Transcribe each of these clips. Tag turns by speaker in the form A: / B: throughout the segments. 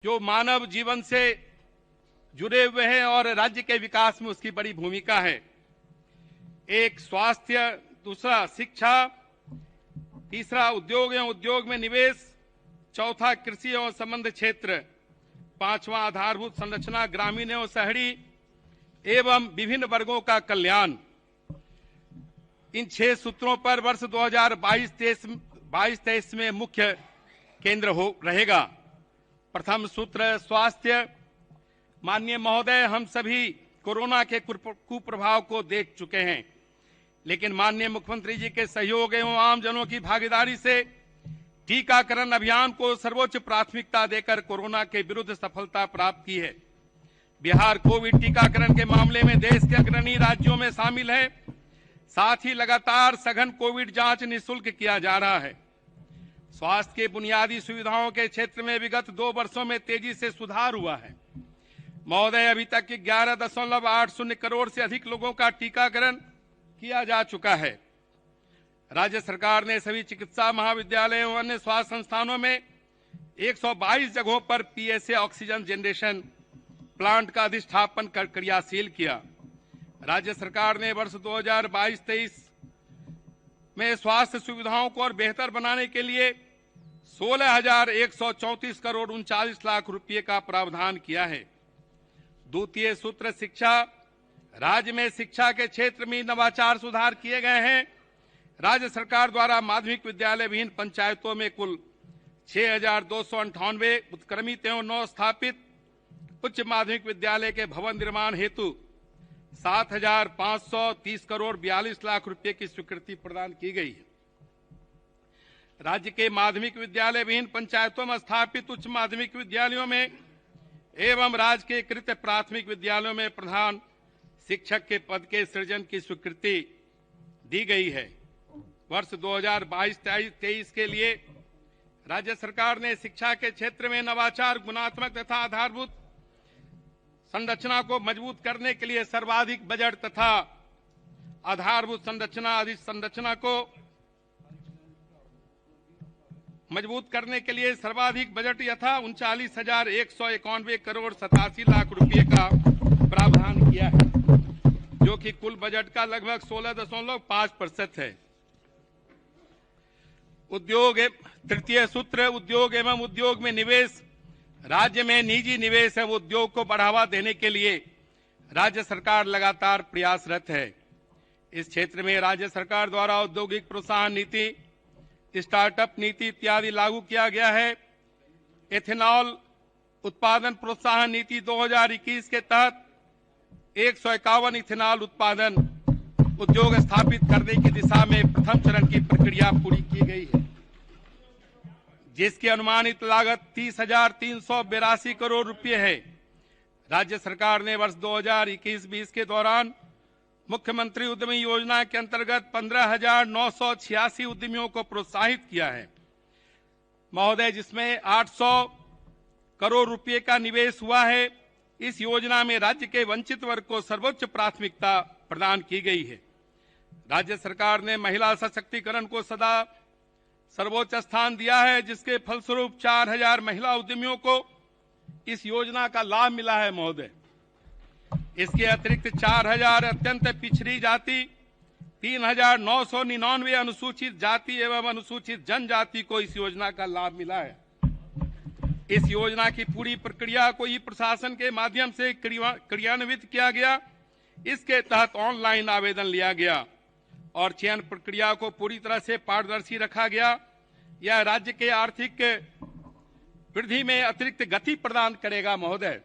A: जो मानव जीवन से जुड़े हुए हैं और राज्य के विकास में उसकी बड़ी भूमिका है। एक स्वास्थ्य, दूसरा शिक्षा, तीसरा उद्योग एवं उद्योग में निवेश, चौथा कृषि एवं संबंध क्षेत्र, पांचवा आधारभूत संरचना ग्रामीण एवं शहरी एवं विभिन्न वर्गों का कल्याण। इन 6 सूत्रों पर वर्ष 2022-23 में मुख्य केंद्र रहेगा। प्रथम सूत्र स्वास्थ्य। माननीय महोदय, हम सभी कोरोना के कुप्रभाव को देख चुके हैं, लेकिन माननीय मुख्यमंत्री जी के सहयोग एवं आम जनों की भागीदारी से टीकाकरण अभियान को सर्वोच्च प्राथमिकता देकर कोरोना के विरुद्ध सफलता प्राप्त की है। बिहार कोविड टीकाकरण के मामले में देश के अग्रणी राज्यों में शामिल है। साथ ही लगातार सघन कोविड जांच निःशुल्क किया जा रहा है। स्वास्थ्य के बुनियादी सुविधाओं के क्षेत्र में विगत 2 वर्षों में तेजी से सुधार हुआ है। महोदय, अभी तक 11.80 करोड़ से अधिक लोगों का टीकाकरण किया जा चुका है। राज्य सरकार ने सभी चिकित्सा महाविद्यालयों एवं अन्य स्वास्थ्य संस्थानों में 122 जगहों पर पीएसए ऑक्सीजन जनरेशन प्लांट का अधिष्ठापन कर क्रियाशील किया। राज्य सरकार ने वर्ष 2022-23 में स्वास्थ्य सुविधाओं को और बेहतर बनाने के लिए 16,134 करोड़ 39 लाख रुपए का प्रावधान किया है। द्वितीय सूत्र शिक्षा। राज्य में शिक्षा के क्षेत्र में नवाचार सुधार किए गए हैं। राज्य सरकार द्वारा माध्यमिक विद्यालय विहीन पंचायतों में कुल 6,298 उत्क्रमित एवं 9 स्थापित उच्च माध्यमिक विद्यालय के भवन निर्माण हेतु 7,530 करोड़ 42 लाख रुपए की स्वीकृति प्रदान की गई है। राज्य के माध्यमिक विद्यालय विहीन पंचायतों में स्थापित उच्च माध्यमिक विद्यालयों में एवं राजकीयकृत प्राथमिक विद्यालयों में प्रधान शिक्षक के पद के सृजन की स्वीकृति दी गई है। वर्ष 2022-23 के लिए राज्य सरकार ने शिक्षा के क्षेत्र में नवाचार, गुणात्मक तथा आधारभूत संरचना को मजबूत करने के लिए सर्वाधिक बजट तथा आधारभूत संरचना को मजबूत करने के लिए सर्वाधिक बजट यथा 39,191 करोड़ 87 लाख रुपए का प्रावधान किया है, जो कि कुल बजट का लगभग 16.5% है। उद्योग। तृतीय सूत्र उद्योग एवं उद्योग में निवेश। राज्य में निजी निवेश एवं उद्योग को बढ़ावा देने के लिए राज्य सरकार लगातार प्रयासरत है। इस क्षेत्र में राज्य सरकार द्वारा औद्योगिक प्रोत्साहन नीति, स्टार्टअप नीति इत्यादि लागू किया गया है। एथेनॉल उत्पादन प्रोत्साहन नीति 2021 के तहत 151 इथेनॉल उत्पादन उद्योग स्थापित करने की दिशा में प्रथम चरण की प्रक्रिया पूरी की गई है, जिसकी अनुमानित लागत 30,382 करोड़ रुपए है। राज्य सरकार ने वर्ष 2021-20 के दौरान मुख्यमंत्री उद्यमी योजना के अंतर्गत 15,986 उद्यमियों को प्रोत्साहित किया है महोदय, जिसमें 800 करोड़ रुपए का निवेश हुआ है। इस योजना में राज्य के वंचित वर्ग को सर्वोच्च प्राथमिकता प्रदान की गई है। राज्य सरकार ने महिला सशक्तिकरण को सदा सर्वोच्च स्थान दिया है, जिसके फलस्वरूप 4,000 महिला उद्यमियों को इस योजना का लाभ मिला है महोदय। इसके अतिरिक्त 4,000 अत्यंत पिछड़ी जाति, 3,999 अनुसूचित जाति एवं अनुसूचित जनजाति को इस योजना का लाभ मिला है। इस योजना की पूरी प्रक्रिया को ई प्रशासन के माध्यम से क्रियान्वित किया गया। इसके तहत ऑनलाइन आवेदन लिया गया और चयन प्रक्रिया को पूरी तरह से पारदर्शी रखा गया। यह राज्य के आर्थिक वृद्धि में अतिरिक्त गति प्रदान करेगा महोदय।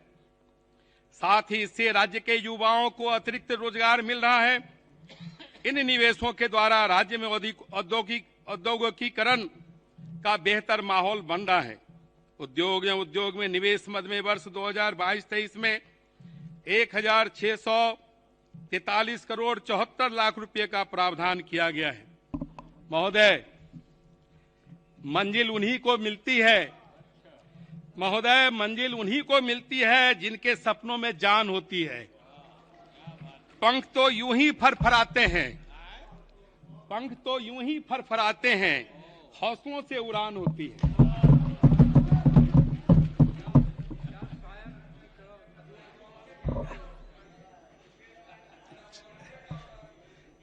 A: साथ ही इससे राज्य के युवाओं को अतिरिक्त रोजगार मिल रहा है। इन निवेशों के द्वारा राज्य में औद्योगिकीकरण का बेहतर माहौल बन रहा है। उद्योग एवं उद्योग में निवेश मद में वर्ष 2022-23 में 1,643 करोड़ 74 लाख रुपए का प्रावधान किया गया है। महोदय, मंजिल उन्हीं को मिलती है महोदय, मंजिल उन्हीं को मिलती है जिनके सपनों में जान होती है। पंख तो यूं ही फरफराते हैं, पंख तो यूं ही फरफराते हैं, हौसलों से उड़ान होती है।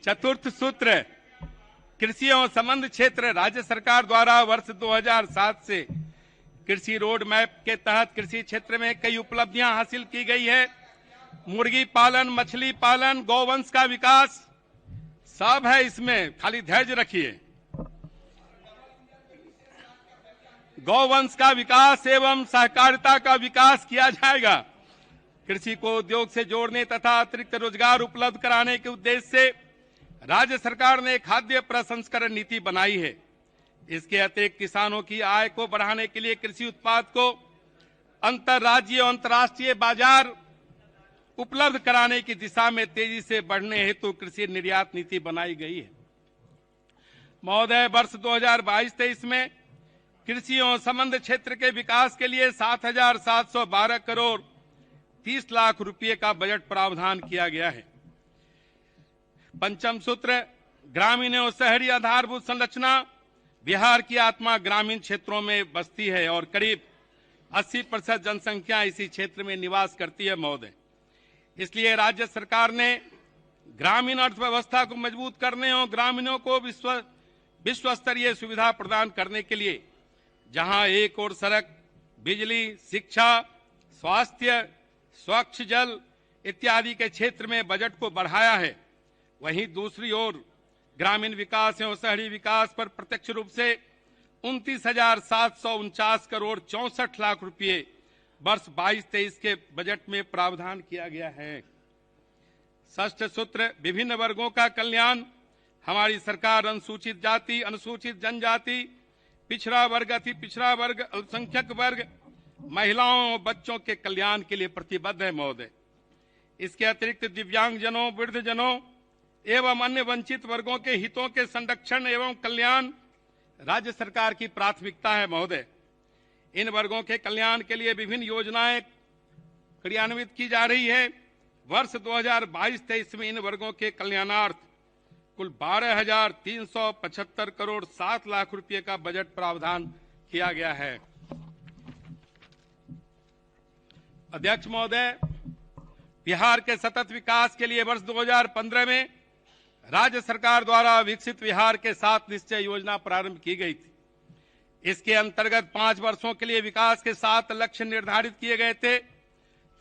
A: चतुर्थ सूत्र, कृषि एवं संबंध क्षेत्र राज्य सरकार द्वारा वर्ष 2007 से कृषि रोड मैप के तहत कृषि क्षेत्र में कई उपलब्धियां हासिल की गई है। मुर्गी पालन, मछली पालन, गौवंश का विकास सब है इसमें, खाली धैर्य रखिए। गौवंश का विकास एवं सहकारिता का विकास किया जाएगा। कृषि को उद्योग से जोड़ने तथा अतिरिक्त रोजगार उपलब्ध कराने के उद्देश्य से राज्य सरकार ने खाद्य प्रसंस्करण नीति बनाई है। इसके अतिरिक्त किसानों की आय को बढ़ाने के लिए कृषि उत्पाद को अंतर्राज्यीय और अंतर्राष्ट्रीय बाजार उपलब्ध कराने की दिशा में तेजी से बढ़ने हेतु कृषि निर्यात नीति बनाई गई है। महोदय, वर्ष 2022-23 में कृषि एवं संबंध क्षेत्र के विकास के लिए 7,712 करोड़ 30 लाख रुपए का बजट प्रावधान किया गया है। पंचम सूत्र, ग्रामीण एवं शहरी आधारभूत संरचना। बिहार की आत्मा ग्रामीण क्षेत्रों में बसती है और करीब 80% जनसंख्या इसी क्षेत्र में निवास करती है महोदय। इसलिए राज्य सरकार ने ग्रामीण अर्थव्यवस्था को मजबूत करने और ग्रामीणों को विश्व स्तरीय सुविधा प्रदान करने के लिए जहां एक ओर सड़क, बिजली, शिक्षा, स्वास्थ्य, स्वच्छ जल इत्यादि के क्षेत्र में बजट को बढ़ाया है, वहीं दूसरी ओर ग्रामीण विकास एवं शहरी विकास पर प्रत्यक्ष रूप से 29,749 करोड़ 64 लाख रुपए वर्ष 22-23 के बजट में प्रावधान किया गया है। षष्ठ सूत्र, विभिन्न वर्गों का कल्याण। हमारी सरकार अनुसूचित जाति, अनुसूचित जनजाति, पिछड़ा वर्ग, अति पिछड़ा वर्ग, अल्पसंख्यक वर्ग, महिलाओं और बच्चों के कल्याण के लिए प्रतिबद्ध है महोदय। इसके अतिरिक्त दिव्यांगजनों, वृद्धजनों एवं अन्य वंचित वर्गों के हितों के संरक्षण एवं कल्याण राज्य सरकार की प्राथमिकता है महोदय। इन वर्गों के कल्याण के लिए विभिन्न योजनाएं क्रियान्वित की जा रही है। वर्ष 2022-23 में इन वर्गों के कल्याणार्थ कुल 12,375 करोड़ 7 लाख रुपए का बजट प्रावधान किया गया है। अध्यक्ष महोदय, बिहार के सतत विकास के लिए वर्ष 2015 में राज्य सरकार द्वारा विकसित बिहार के 7 निश्चय योजना प्रारंभ की गई थी। इसके अंतर्गत 5 वर्षों के लिए विकास के 7 लक्ष्य निर्धारित किए गए थे।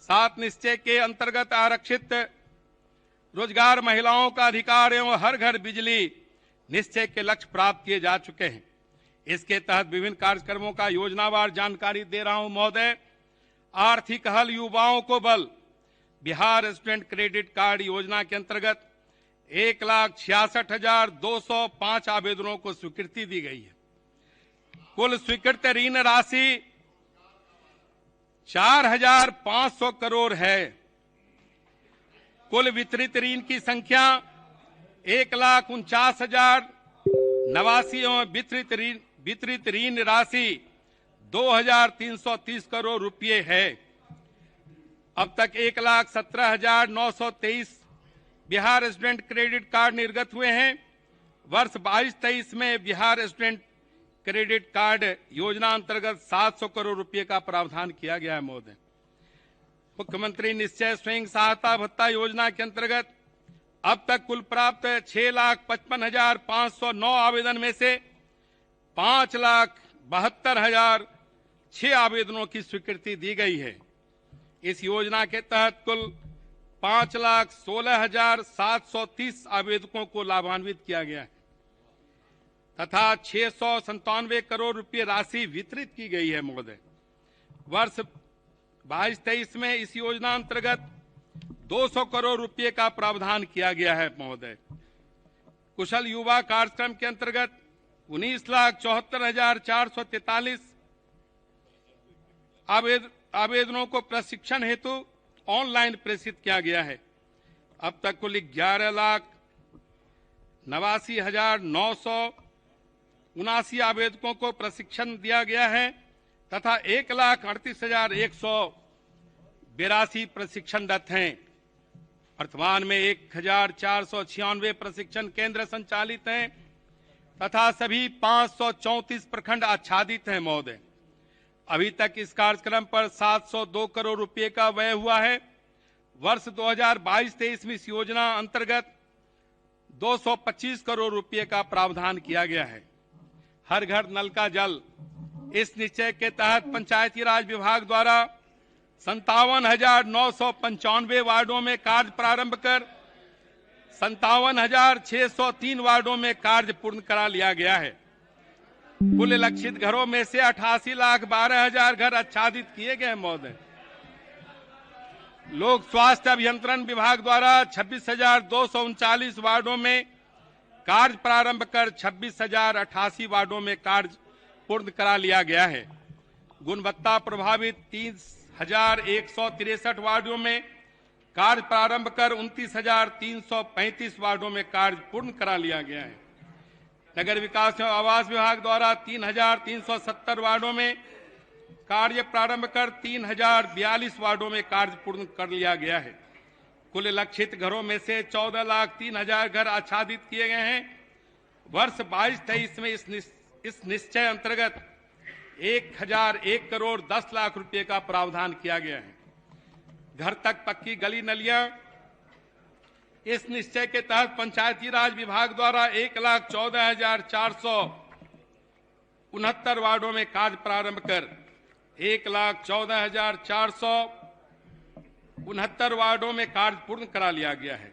A: 7 निश्चय के अंतर्गत आरक्षित रोजगार, महिलाओं का अधिकार एवं हर घर बिजली निश्चय के लक्ष्य प्राप्त किए जा चुके हैं। इसके तहत विभिन्न कार्यक्रमों का योजनावार जानकारी दे रहा हूं महोदय। आर्थिक हल, युवाओं को बल। बिहार स्टूडेंट क्रेडिट कार्ड योजना के अंतर्गत 1,66,205 आवेदनों को स्वीकृति दी गई है। कुल स्वीकृत ऋण राशि 4,500 करोड़ है। कुल वितरित ऋण की संख्या 1,49,089 एवं वितरित ऋण राशि 2,330 करोड़ रुपए है। अब तक 1,17,923 बिहार स्टूडेंट क्रेडिट कार्ड निर्गत हुए हैं। वर्ष 22-23 में बिहार स्टूडेंट क्रेडिट कार्ड योजना अंतर्गत 700 करोड़ रुपए का प्रावधान किया गया है महोदय। मुख्यमंत्री निश्चय स्वयं सहायता भत्ता योजना के अंतर्गत अब तक कुल प्राप्त 6,55,509 आवेदन में से 5,72,006 आवेदनों की स्वीकृति दी गई है। इस योजना के तहत कुल 5,16,730 आवेदकों को लाभान्वित किया गया है तथा 697 करोड़ रुपए राशि वितरित की गई है महोदय। वर्ष 22-23 में इस योजना अंतर्गत 200 करोड़ रुपए का प्रावधान किया गया है महोदय। कुशल युवा कार्यक्रम के अंतर्गत 19,74,443 आवेदनों को प्रशिक्षण हेतु ऑनलाइन प्रेषित किया गया है। अब तक कुल 11,89,979 आवेदकों को प्रशिक्षण दिया गया है तथा 1,38,182 प्रशिक्षणरत हैं। वर्तमान में 1,496 प्रशिक्षण केंद्र संचालित हैं तथा सभी 534 प्रखंड आच्छादित हैं महोदय। अभी तक इस कार्यक्रम पर 702 करोड़ रुपए का व्यय हुआ है। वर्ष 2022-23 में इस योजना अंतर्गत 225 करोड़ रुपए का प्रावधान किया गया है। हर घर नल का जल, इस निश्चय के तहत पंचायती राज विभाग द्वारा 57,995 वार्डों में कार्य प्रारंभ कर 57,603 वार्डों में कार्य पूर्ण करा लिया गया है। कुल लक्षित घरों में से 88,12,000 घर आच्छादित किए गए महोदय। लोक स्वास्थ्य अभियंत्रण विभाग द्वारा 26,239 वार्डों में कार्य प्रारंभ कर 26,088 वार्डों में कार्य पूर्ण करा लिया गया है। गुणवत्ता प्रभावित 30,163 वार्डों में कार्य प्रारंभ कर 29,335 वार्डों में कार्य पूर्ण करा लिया गया है। नगर विकास एवं आवास विभाग द्वारा 3,370 वार्डों में कार्य प्रारंभ कर 3,042 वार्डों में कार्य पूर्ण कर लिया गया है। कुल लक्षित घरों में से 14,03,000 घर आच्छादित किए गए हैं। वर्ष 22-23 में इस निश्चय अंतर्गत 1,001 करोड़ 10 लाख रुपए का प्रावधान किया गया है। घर तक पक्की गली नलियां, इस निश्चय के तहत पंचायती राज विभाग द्वारा 1,14,469 वार्डों में कार्य प्रारंभ कर 1,14,469 वार्डों में कार्य पूर्ण करा लिया गया है।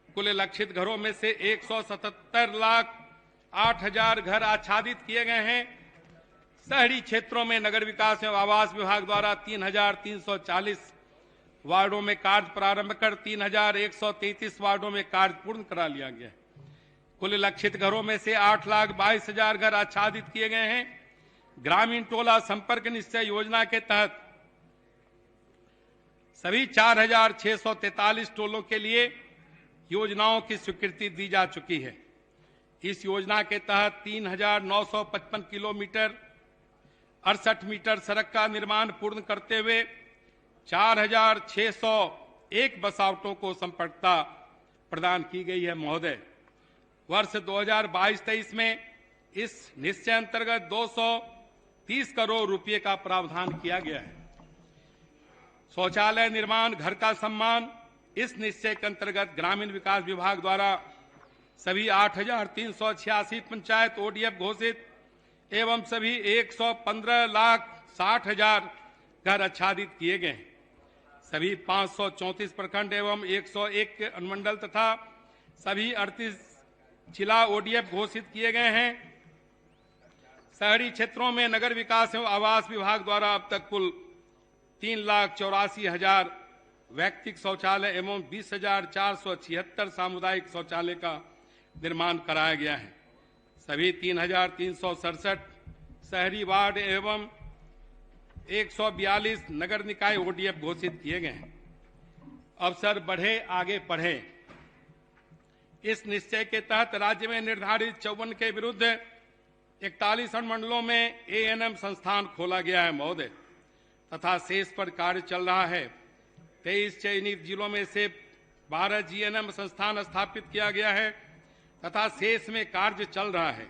A: कुल लक्षित घरों में से 177,08,000 घर आच्छादित किए गए हैं। शहरी क्षेत्रों में नगर विकास एवं आवास विभाग द्वारा 3,340 वार्डों में कार्य प्रारंभ कर 3,133 वार्डों में कार्य पूर्ण करा लिया गया है। कुल लक्षित घरों में से 8,22,000 घर आच्छादित किए गए हैं। ग्रामीण टोला संपर्क निश्चय योजना के तहत सभी 4,643 टोलों के लिए योजनाओं की स्वीकृति दी जा चुकी है। इस योजना के तहत 3,955 किलोमीटर 68 मीटर सड़क का निर्माण पूर्ण करते हुए 4,601 बसावटों को संपर्कता प्रदान की गई है महोदय। वर्ष 2022-23 में इस निश्चय अंतर्गत 230 करोड़ रुपए का प्रावधान किया गया है। शौचालय निर्माण, घर का सम्मान, इस निश्चय के अंतर्गत ग्रामीण विकास विभाग द्वारा सभी 8,386 पंचायत ओडीएफ घोषित एवं सभी 115,60,000 घर आच्छादित किए गए हैं। सभी 534 प्रखंड एवं 101 अनुमंडल तथा सभी 38 जिला ओडीएफ घोषित किए गए हैं। शहरी क्षेत्रों में नगर विकास एवं आवास विभाग द्वारा अब तक कुल 3,84,000 व्यक्तिगत शौचालय एवं 20,476 सामुदायिक शौचालय का निर्माण कराया गया है। सभी 3,367 शहरी वार्ड एवं 142 नगर निकाय ओडीएफ घोषित किए गए हैं। अवसर बढ़े आगे बढ़े, इस निश्चय के तहत राज्य में निर्धारित 54 के विरुद्ध 41 अनुमंडलों में एएनएम संस्थान खोला गया है महोदय, तथा शेष पर कार्य चल रहा है। 23 चयनित जिलों में से 12 जीएनएम संस्थान स्थापित किया गया है तथा शेष में कार्य चल रहा है।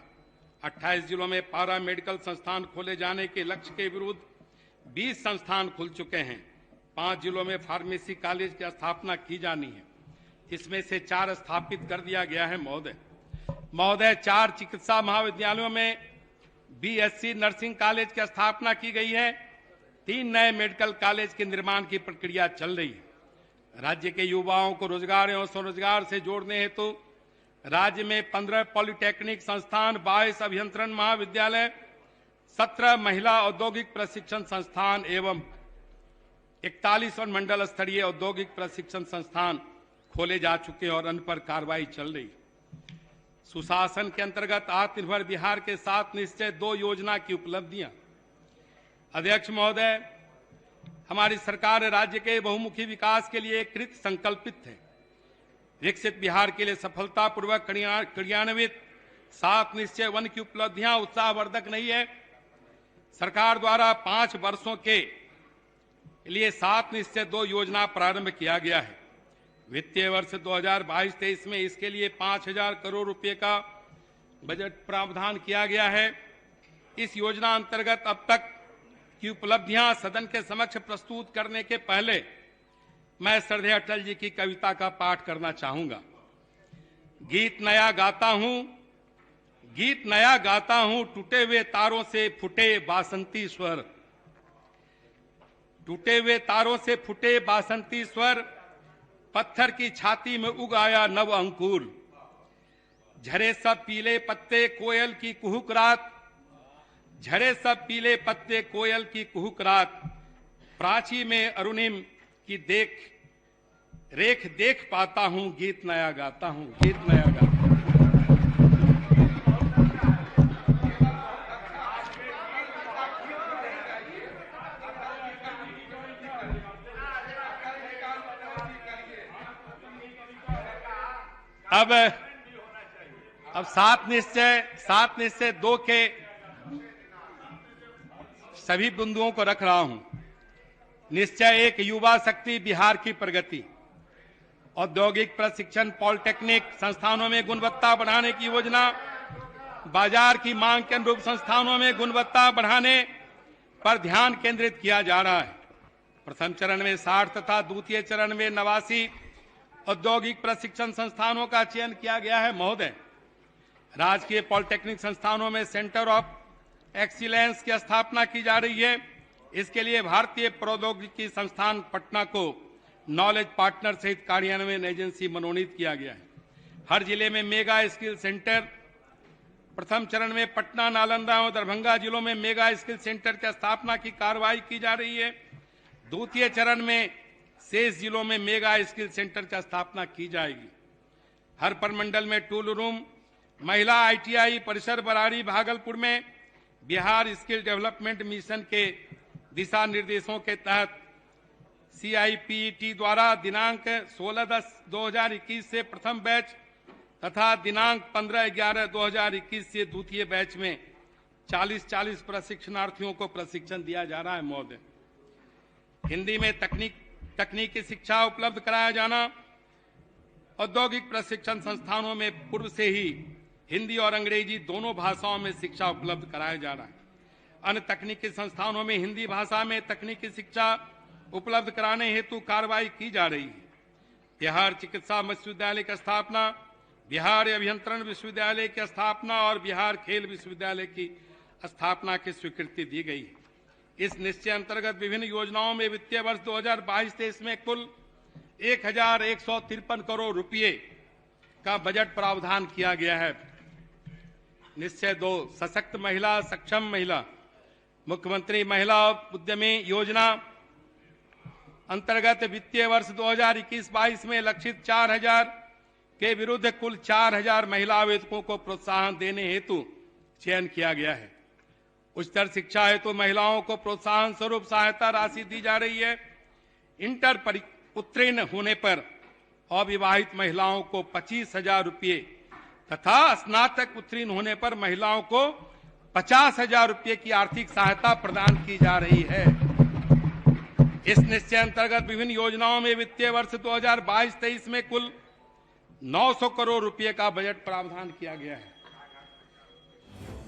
A: 28 जिलों में पारा मेडिकल संस्थान खोले जाने के लक्ष्य के विरुद्ध 20 संस्थान खुल चुके हैं। 5 जिलों में फार्मेसी कॉलेज की स्थापना की जानी है, इसमें से 4 स्थापित कर दिया गया है महोदय। 4 चिकित्सा महाविद्यालयों में बीएससी नर्सिंग कॉलेज की स्थापना की गई है। 3 नए मेडिकल कॉलेज के निर्माण की प्रक्रिया चल रही है। राज्य के युवाओं को रोजगार एवं स्वरोजगार से जोड़ने हेतु राज्य में 15 पॉलिटेक्निक संस्थान, 22 अभियंत्रण महाविद्यालय, 17 महिला औद्योगिक प्रशिक्षण संस्थान एवं 41 मंडल स्तरीय औद्योगिक प्रशिक्षण संस्थान खोले जा चुके हैं और उन पर कार्रवाई चल रही है। सुशासन के अंतर्गत आत्मनिर्भर बिहार के 7 निश्चय 2 योजना की उपलब्धियां। अध्यक्ष महोदय, हमारी सरकार राज्य के बहुमुखी विकास के लिए कृत संकल्पित है। विकसित बिहार के लिए सफलतापूर्वक क्रियान्वित 7 निश्चय 1 की उपलब्धियां उत्साहवर्धक नहीं है। सरकार द्वारा 5 वर्षों के लिए 7 निश्चय 2 योजना प्रारंभ किया गया है। वित्तीय वर्ष 2022-23 में इसके लिए 5,000 करोड़ रुपए का बजट प्रावधान किया गया है। इस योजना अंतर्गत अब तक की उपलब्धियां सदन के समक्ष प्रस्तुत करने के पहले मैं श्रद्धेय अटल जी की कविता का पाठ करना चाहूंगा। गीत नया गाता हूं, गीत नया गाता हूं, टूटे हुए तारों से फूटे बासंती स्वर, टूटे हुए तारों से फूटे बासंती स्वर, पत्थर की छाती में उग आया नव अंकुर। झरे सब पीले पत्ते कोयल की कुहुक रात, झरे सब पीले पत्ते कोयल की कुहुक रात, प्राची में अरुणिम की रेख देख पाता हूं, गीत नया गाता हूं, गीत नया गाता हूं। अब सात निश्चय 2 के सभी बिंदुओं को रख रहा हूं। निश्चय 1, युवा शक्ति बिहार की प्रगति। औद्योगिक प्रशिक्षण पॉलिटेक्निक संस्थानों में गुणवत्ता बढ़ाने की योजना, बाजार की मांग के अनुरूप संस्थानों में गुणवत्ता बढ़ाने पर ध्यान केंद्रित किया जा रहा है। प्रथम चरण में 60 तथा द्वितीय चरण में 89 औद्योगिक प्रशिक्षण संस्थानों का चयन किया गया है। महोदय, राजकीय पॉलिटेक्निक संस्थानों में सेंटर ऑफ एक्सीलेंस की स्थापना की जा रही है। इसके लिए भारतीय प्रौद्योगिकी संस्थान पटना को नॉलेज पार्टनर सहित कार्यान्वयन एजेंसी मनोनीत किया गया है। हर जिले में मेगा स्किल सेंटर, प्रथम चरण में पटना, नालंदा और दरभंगा जिलों में मेगा स्किल सेंटर की स्थापना की कार्रवाई की जा रही है। द्वितीय चरण में शेष जिलों में मेगा स्किल सेंटर की स्थापना की जाएगी। हर प्रमंडल में टूल रूम, महिला आईटीआई परिसर बरारी भागलपुर में बिहार स्किल डेवलपमेंट मिशन के दिशा निर्देशों के तहत CIPET द्वारा दिनांक 16/10/2021 से प्रथम बैच तथा दिनांक 15/11/2021 से द्वितीय बैच में 40 प्रशिक्षणार्थियों को प्रशिक्षण दिया जा रहा है। महोदय, हिंदी में तकनीकी शिक्षा उपलब्ध कराया जाना। औद्योगिक प्रशिक्षण संस्थानों में पूर्व से ही हिंदी और अंग्रेजी दोनों भाषाओं में शिक्षा उपलब्ध कराया जा रहा है। अन्य तकनीकी संस्थानों में हिंदी भाषा में तकनीकी शिक्षा उपलब्ध कराने हेतु कार्रवाई की जा रही है। बिहार चिकित्सा विश्वविद्यालय की स्थापना, बिहार अभियंत्रण विश्वविद्यालय की स्थापना और बिहार खेल विश्वविद्यालय की स्थापना की स्वीकृति दी गई है। इस निश्चय अंतर्गत विभिन्न योजनाओं में वित्तीय वर्ष 2022-23 में कुल 1153 करोड़ रुपये का बजट प्रावधान किया गया है। निश्चय 2, सशक्त महिला सक्षम महिला। मुख्यमंत्री महिला उद्यमी योजना अंतर्गत वित्तीय वर्ष 2021-22 में लक्षित 4000 के विरुद्ध कुल 4000 महिला आवेदकों को प्रोत्साहन देने हेतु चयन किया गया है। उच्चतर शिक्षा हेतु महिलाओं को प्रोत्साहन स्वरूप सहायता राशि दी जा रही है। इंटर उत्तीर्ण होने पर अविवाहित महिलाओं को 25,000 रुपये तथा स्नातक उत्तीर्ण होने पर महिलाओं को 50,000 रुपये की आर्थिक सहायता प्रदान की जा रही है। इस निश्चय अंतर्गत विभिन्न योजनाओं में वित्तीय वर्ष 2022-23 में कुल 900 करोड़ रुपये का बजट प्रावधान किया गया है।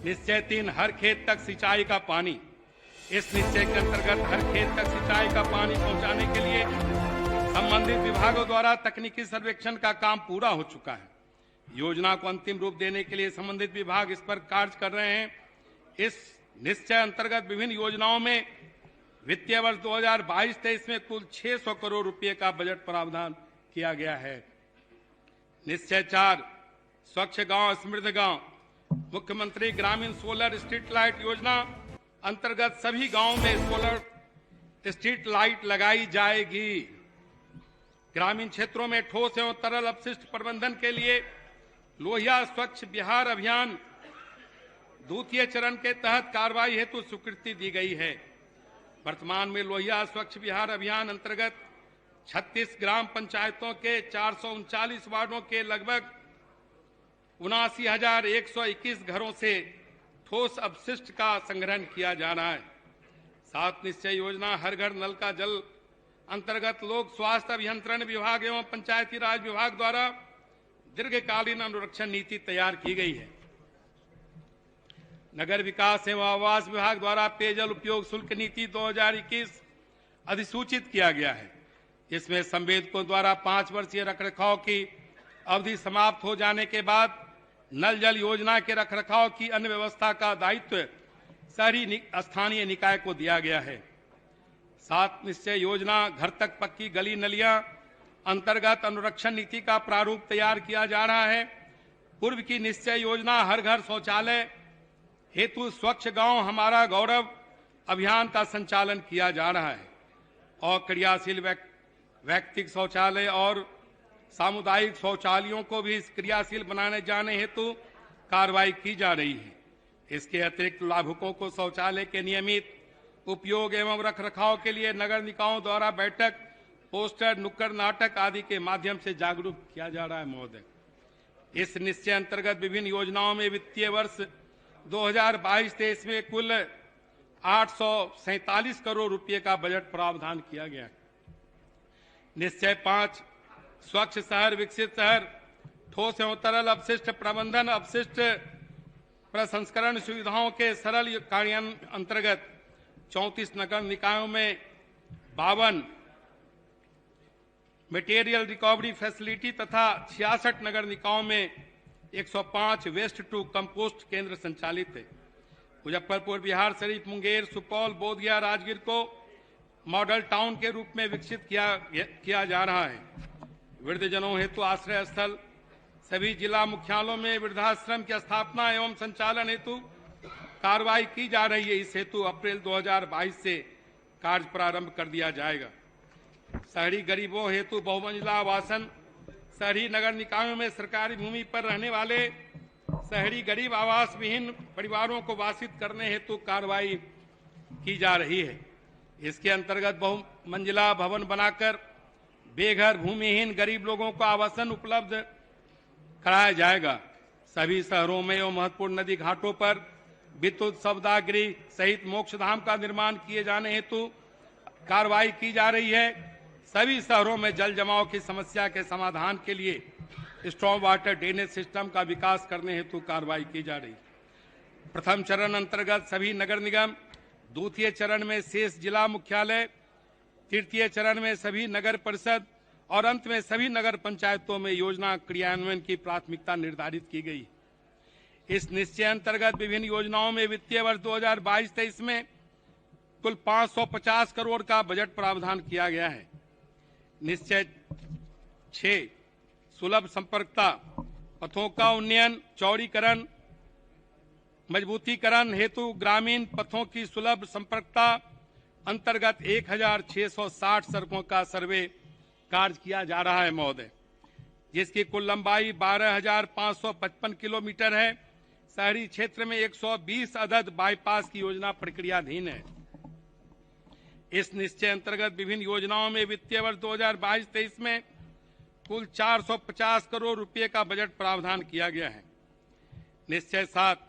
A: निश्चय 3, हर खेत तक सिंचाई का पानी। इस निश्चय के अंतर्गत हर खेत तक सिंचाई का पानी पहुंचाने के लिए संबंधित विभागों द्वारा तकनीकी सर्वेक्षण का काम पूरा हो चुका है। योजना को अंतिम रूप देने के लिए संबंधित विभाग इस पर कार्य कर रहे हैं। इस निश्चय अंतर्गत विभिन्न योजनाओं में वित्तीय वर्ष 2022-23 में कुल 600 करोड़ रुपये का बजट प्रावधान किया गया है। निश्चय 4, स्वच्छ गांव समृद्ध गांव। मुख्यमंत्री ग्रामीण सोलर स्ट्रीट लाइट योजना अंतर्गत सभी गांवों में सोलर स्ट्रीट लाइट लगाई जाएगी। ग्रामीण क्षेत्रों में ठोस एवं तरल अपशिष्ट प्रबंधन के लिए लोहिया स्वच्छ बिहार अभियान द्वितीय चरण के तहत कार्रवाई हेतु स्वीकृति दी गई है। वर्तमान में लोहिया स्वच्छ बिहार अभियान अंतर्गत 36 ग्राम पंचायतों के 439 वार्डों के लगभग 79,121 घरों से ठोस अपशिष्ट का संग्रहण किया जा रहा है। 7 निश्चय योजना हर घर नल का जल अंतर्गत लोक स्वास्थ्य अभियंत्रण विभाग एवं पंचायती राज विभाग द्वारा दीर्घकालीन अनुरक्षण नीति तैयार की गई है। नगर विकास एवं आवास विभाग द्वारा पेयजल उपयोग शुल्क नीति 2021 अधिसूचित किया गया है। इसमें संवेदकों द्वारा 5 वर्षीय रखरखाव की अवधि समाप्त हो जाने के बाद नल जल योजना के रखरखाव की अन्य व्यवस्था का दायित्व शहरी स्थानीय निकाय को दिया गया है। 7 निश्चय योजना घर तक पक्की गली नलियां अंतर्गत अनुरक्षण नीति का प्रारूप तैयार किया जा रहा है। पूर्व की निश्चय योजना हर घर शौचालय हेतु स्वच्छ गांव हमारा गौरव अभियान का संचालन किया जा रहा है और क्रियाशील व्यक्तिगत शौचालय और सामुदायिक शौचालयों को भी क्रियाशील बनाने जाने हेतु कार्रवाई की जा रही है। इसके अतिरिक्त लाभुकों को शौचालय के नियमित उपयोग एवं रखरखाव के लिए नगर निकायों द्वारा बैठक, पोस्टर, नुक्कड़ नाटक आदि के माध्यम से जागरूक किया जा रहा है। महोदय, इस निश्चय अंतर्गत विभिन्न योजनाओं में वित्तीय वर्ष 2022-23 में कुल 847 करोड़ रुपए का बजट प्रावधान किया गया है। निश्चय 5 स्वच्छ शहर विकसित शहर, ठोस एवं तरल अपशिष्ट प्रबंधन, अपशिष्ट प्रसंस्करण सुविधाओं के सरल कार्यान्वयन अंतर्गत 34 नगर निकायों में 52 मटेरियल रिकवरी फैसिलिटी तथा 66 नगर निकायों में 105 वेस्ट टू कंपोस्ट केंद्र संचालित है। मुजफ्फरपुर, बिहार शरीफ, मुंगेर, सुपौल, बोधगया, राजगीर को मॉडल टाउन के रूप में विकसित किया जा रहा है। वृद्धजनों हेतु आश्रय स्थल, सभी जिला मुख्यालयों में वृद्धाश्रम की स्थापना एवं संचालन हेतु कार्रवाई की जा रही है। इस हेतु अप्रैल 2022 से कार्य प्रारंभ कर दिया जाएगा। शहरी गरीबों हेतु बहुमंजिला आवासन, शहरी नगर निकायों में सरकारी भूमि पर रहने वाले शहरी गरीब आवास विहीन परिवारों को वासित करने हेतु कार्रवाई की जा रही है। इसके अंतर्गत बहुमंजिला भवन बनाकर बेघर भूमिहीन गरीब लोगों को आवासन उपलब्ध कराया जाएगा। सभी शहरों में एवं महत्वपूर्ण नदी घाटों पर विद्युत शवदाह सहित मोक्षधाम का निर्माण किए जाने हेतु कार्रवाई की जा रही है। सभी शहरों में जल जमाव की समस्या के समाधान के लिए स्ट्रॉन्ग वाटर ड्रेनेज सिस्टम का विकास करने हेतु कार्रवाई की जा रही है। प्रथम चरण अंतर्गत सभी नगर निगम, द्वितीय चरण में शेष जिला मुख्यालय, तृतीय चरण में सभी नगर परिषद और अंत में सभी नगर पंचायतों में योजना क्रियान्वयन की प्राथमिकता निर्धारित की गई। इस निश्चय अंतर्गत विभिन्न योजनाओं में वित्तीय वर्ष 2022-23 में कुल 550 करोड़ का बजट प्रावधान किया गया है। निश्चय 6 सुलभ संपर्कता, पथों का उन्नयन, चौड़ीकरण, मजबूतीकरण हेतु ग्रामीण पथों की सुलभ संपर्कता अंतर्गत 1660 सड़कों का सर्वे कार्य किया जा रहा है महोदय, जिसकी कुल लंबाई 12,555 किलोमीटर है। शहरी क्षेत्र में 120 अदद बाईपास की योजना प्रक्रियाधीन है। इस निश्चय अंतर्गत विभिन्न योजनाओं में वित्तीय वर्ष 2022-23 में कुल 450 करोड़ रुपए का बजट प्रावधान किया गया है। निश्चय 7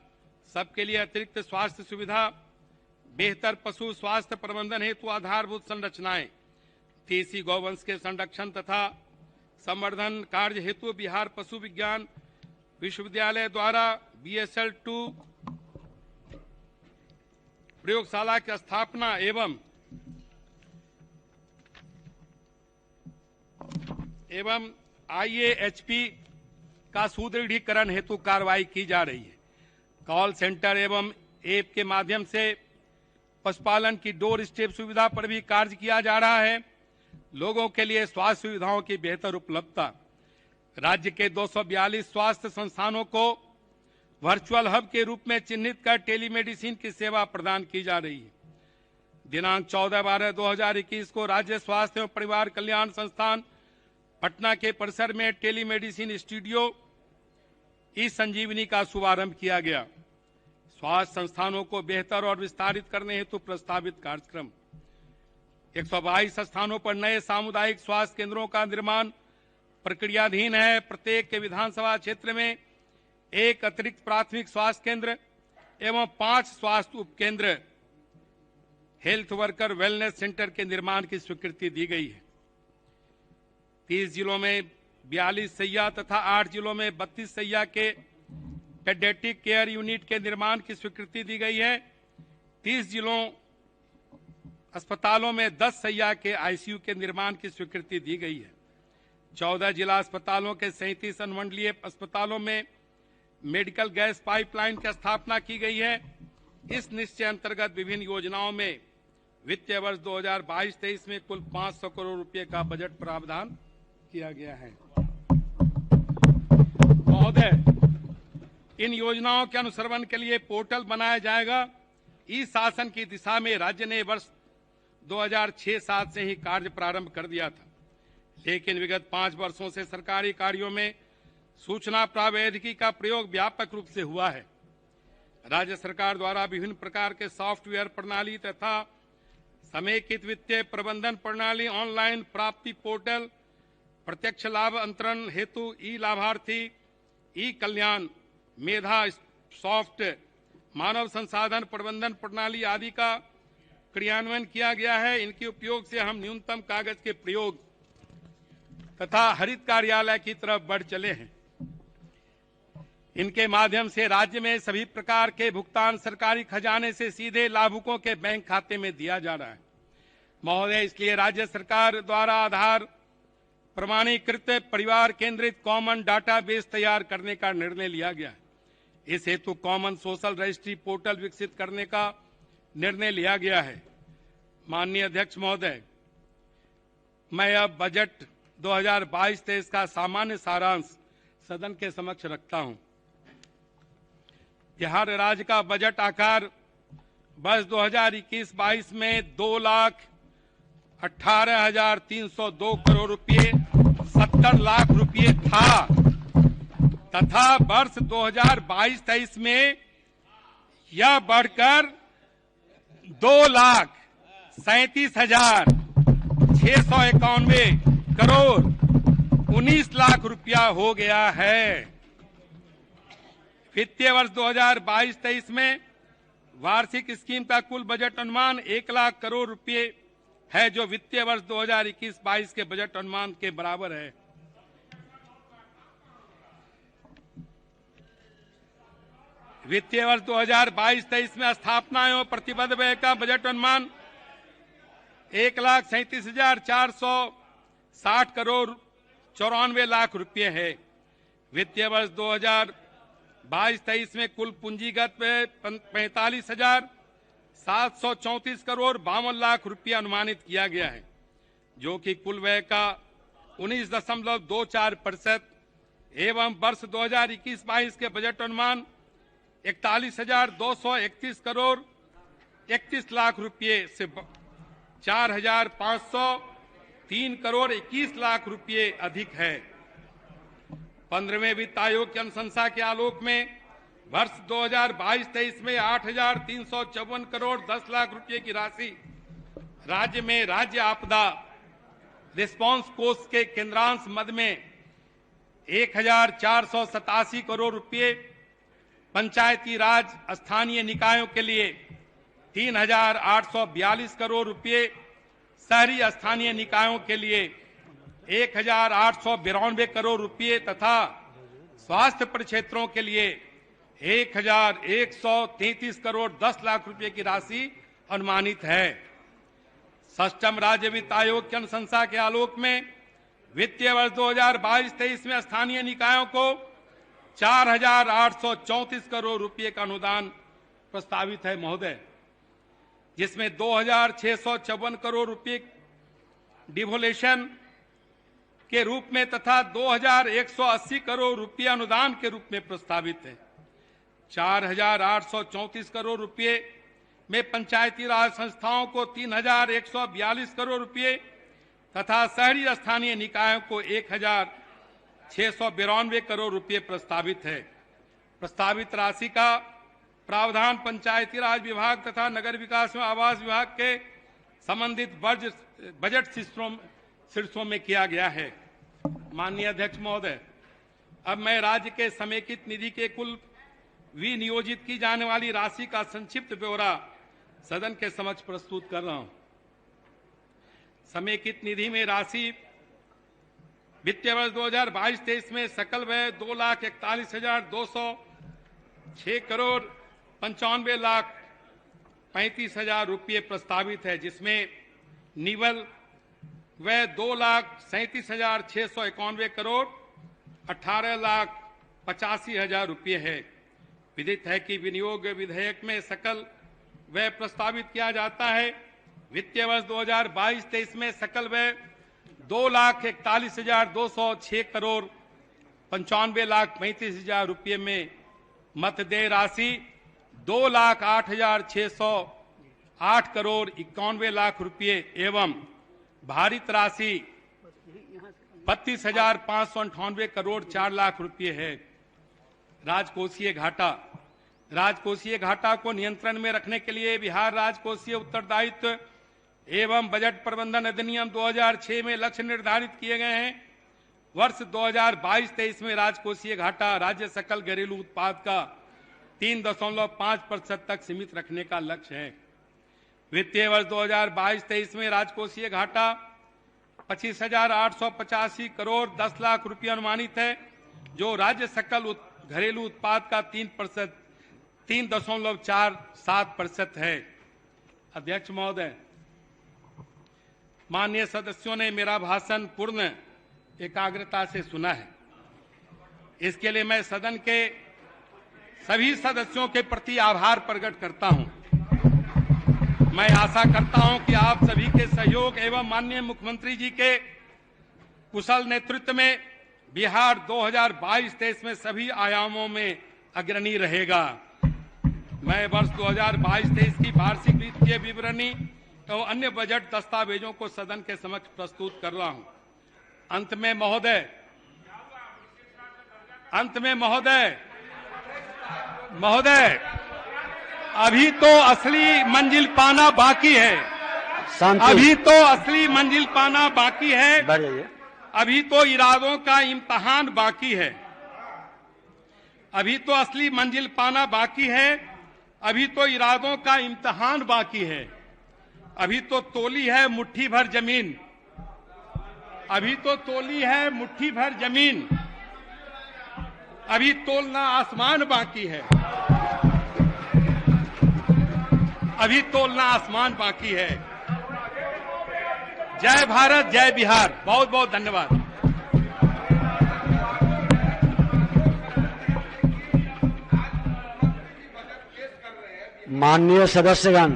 A: सबके लिए अतिरिक्त स्वास्थ्य सुविधा, बेहतर पशु स्वास्थ्य प्रबंधन हेतु आधारभूत संरचनाएं, देसी गौवंश के संरक्षण तथा संवर्धन कार्य हेतु बिहार पशु विज्ञान विश्वविद्यालय द्वारा BSL-2 प्रयोगशाला की स्थापना एवं IAHP का सुदृढ़ीकरण हेतु कार्रवाई की जा रही है। कॉल सेंटर एवं ऐप के माध्यम से पशुपालन की डोर स्टेप सुविधा पर भी कार्य किया जा रहा है। लोगों के लिए स्वास्थ्य सुविधाओं की बेहतर उपलब्धता, राज्य के 242 स्वास्थ्य संस्थानों को वर्चुअल हब के रूप में चिन्हित कर टेलीमेडिसिन की सेवा प्रदान की जा रही है। दिनांक 14/12/2021 को राज्य स्वास्थ्य एवं परिवार कल्याण संस्थान पटना के परिसर में टेलीमेडिसिन स्टूडियो ई-संजीवनी का शुभारंभ किया गया। स्वास्थ्य संस्थानों को बेहतर और विस्तारित करने हेतु प्रस्तावित कार्यक्रम 122 स्थानों पर नए सामुदायिक स्वास्थ्य केंद्रों का निर्माण प्रक्रियाधीन है। प्रत्येक विधानसभा क्षेत्र में एक अतिरिक्त प्राथमिक स्वास्थ्य केंद्र एवं 5 स्वास्थ्य उपकेंद्र हेल्थ वर्कर वेलनेस सेंटर के निर्माण की स्वीकृति दी गई है। 30 जिलों में 42 सैया तथा 8 जिलों में 32 सैया के पेडियाट्रिक केयर यूनिट के निर्माण की स्वीकृति दी गई है। 30 जिलों अस्पतालों में 10 सैया के ICU के निर्माण की स्वीकृति दी गई है। 14 जिला अस्पतालों के 37 अनुमंडलीय अस्पतालों में मेडिकल गैस पाइपलाइन की स्थापना की गई है। इस निश्चय अंतर्गत विभिन्न योजनाओं में वित्तीय वर्ष 2022-23 में कुल 500 करोड़ रुपए का बजट प्रावधान किया गया है। महोदय, इन योजनाओं के अनुश्रवण के लिए पोर्टल बनाया जाएगा। ई शासन की दिशा में राज्य ने वर्ष 2006-07 से ही कार्य प्रारंभ कर दिया था, लेकिन विगत 5 वर्षों से सरकारी कार्यों में सूचना प्रौद्योगिकी का प्रयोग व्यापक रूप से हुआ है। राज्य सरकार द्वारा विभिन्न प्रकार के सॉफ्टवेयर प्रणाली तथा समेकित वित्तीय प्रबंधन प्रणाली, ऑनलाइन प्राप्ति पोर्टल, प्रत्यक्ष लाभ अंतरण हेतु ई लाभार्थी, ई कल्याण, मेधा सॉफ्ट, मानव संसाधन प्रबंधन प्रणाली आदि का क्रियान्वयन किया गया है। इनके उपयोग से हम न्यूनतम कागज के प्रयोग तथा हरित कार्यालय की तरफ बढ़ चले हैं। इनके माध्यम से राज्य में सभी प्रकार के भुगतान सरकारी खजाने से सीधे लाभुकों के बैंक खाते में दिया जा रहा है। महोदय, इसलिए राज्य सरकार द्वारा आधार प्रमाणीकृत परिवार केंद्रित कॉमन डाटाबेस तैयार करने का निर्णय लिया गया है। इस हेतु कॉमन सोशल रजिस्ट्री पोर्टल विकसित करने का निर्णय लिया गया है। माननीय अध्यक्ष महोदय, मैं अब बजट 2022-23 का सामान्य सारांश सदन के समक्ष रखता हूं। बिहार राज्य का बजट आकार वर्ष 2021-22 में 2,18,302 करोड़ रुपये 70 लाख रुपये था तथा वर्ष 2022-23 में यह बढ़कर 2,37,691 करोड़ 19 लाख रुपया हो गया है। वित्तीय वर्ष 2022-23 में वार्षिक स्कीम का कुल बजट अनुमान 1 लाख करोड़ रुपये है, जो वित्तीय वर्ष 2021-22 के बजट अनुमान के बराबर है। वित्तीय वर्ष 2022-23 में स्थापना एवं प्रतिबद्ध व्यय का बजट अनुमान 1,37,460 करोड़ 94 लाख रुपये है। वित्तीय वर्ष 2022-23 में कुल पूंजीगत व्यय 45,734 करोड़ 52 लाख रुपये अनुमानित किया गया है, जो कि कुल व्यय का 19.24% एवं वर्ष 2021-22 के बजट अनुमान 41,231 करोड़ 31 लाख रुपये से 4,503 करोड़ 21 लाख रुपये अधिक है। 15वें वित्त आयोग की अनुशंसा के आलोक में वर्ष 2022-23 में 8,354 करोड़ 10 लाख रुपये की राशि राज्य में राज्य आपदा रिस्पांस कोष के केंद्रांश मद में 1,487 करोड़ रुपये, पंचायती राज स्थानीय निकायों के लिए 3,842 करोड़ रुपये, शहरी स्थानीय निकायों के लिए 1,892 करोड़ रुपये तथा स्वास्थ्य परिक्षेत्रों के लिए 1,133 करोड़ 10 लाख रुपये की राशि अनुमानित है। षष्ठम राज्य वित्त आयोग की अनुशंसा के आलोक में वित्तीय वर्ष 2022-23 में स्थानीय निकायों को 4,834 करोड़ रुपये का अनुदान प्रस्तावित है महोदय, जिसमें 2,654 करोड़ रुपये डिवोल्यूशन के रूप में तथा 2,180 करोड़ रुपये अनुदान के रूप में प्रस्तावित है। 4,834 करोड़ रुपये में पंचायती राज संस्थाओं को 3,142 करोड़ रुपये तथा शहरी स्थानीय निकायों को 1,692 करोड़ रुपये प्रस्तावित है। प्रस्तावित राशि का प्रावधान पंचायती राज विभाग तथा नगर विकास एवं आवास विभाग के संबंधित बजट शीर्षों में किया गया है। माननीय अध्यक्ष महोदय, अब मैं राज्य के समेकित निधि के कुल विनियोजित की जाने वाली राशि का संक्षिप्त ब्यौरा सदन के समक्ष प्रस्तुत कर रहा हूं। समेकित निधि में राशि वित्तीय वर्ष 2022-23 में सकल व्यय 2,41,206 करोड़ 95,35,000 रुपये प्रस्तावित है, जिसमें निवल वह 2,37,691 करोड़ 18,85,000 रुपये है। विदित है कि विनियोग विधेयक में सकल व्यय प्रस्तावित किया जाता है। वित्तीय वर्ष 2022-23 में सकल व्यय 2,41,206 करोड़ 95,35,000 रुपये में मतदेय राशि 2,08,608 करोड़ 91 लाख रुपये एवं भारित राशि 32,598 करोड़ 4 लाख रुपये है। राजकोषीय घाटा को नियंत्रण में रखने के लिए बिहार राजकोषीय उत्तरदायित्व एवं बजट प्रबंधन अधिनियम 2006 में लक्ष्य निर्धारित किए गए हैं। वर्ष 2022-23 में राजकोषीय घाटा राज्य सकल घरेलू उत्पाद का 3.5% तक सीमित रखने का लक्ष्य है। वित्तीय वर्ष 2022-23 में राजकोषीय घाटा 25,885 करोड़ 10 लाख रुपये अनुमानित है, जो राज्य सकल घरेलू उत्पाद का 3.47% है। अध्यक्ष महोदय, माननीय सदस्यों ने मेरा भाषण पूर्ण एकाग्रता से सुना है। इसके लिए मैं सदन के सभी सदस्यों के प्रति आभार प्रकट करता हूं। मैं आशा करता हूं कि आप सभी के सहयोग एवं माननीय मुख्यमंत्री जी के कुशल नेतृत्व में बिहार 2022-23 में सभी आयामों में अग्रणी रहेगा। मैं वर्ष 2022-23 की वार्षिक वित्तीय विवरणी एवं अन्य बजट दस्तावेजों को सदन के समक्ष प्रस्तुत कर रहा हूं। अंत में महोदय, अभी तो असली मंजिल पाना बाकी है। अभी तो असली मंजिल पाना बाकी है। अभी तो इरादों का इम्तिहान बाकी है। अभी तो असली मंजिल पाना बाकी है। अभी तो इरादों का इम्तिहान बाकी है। अभी तो तोली है मुट्ठी भर जमीन। अभी तो तोली है मुट्ठी भर जमीन। अभी तोलना आसमान बाकी है। अभी तोलना आसमान बाकी है। जय भारत, जय बिहार। बहुत बहुत धन्यवाद।
B: माननीय सदस्यगण,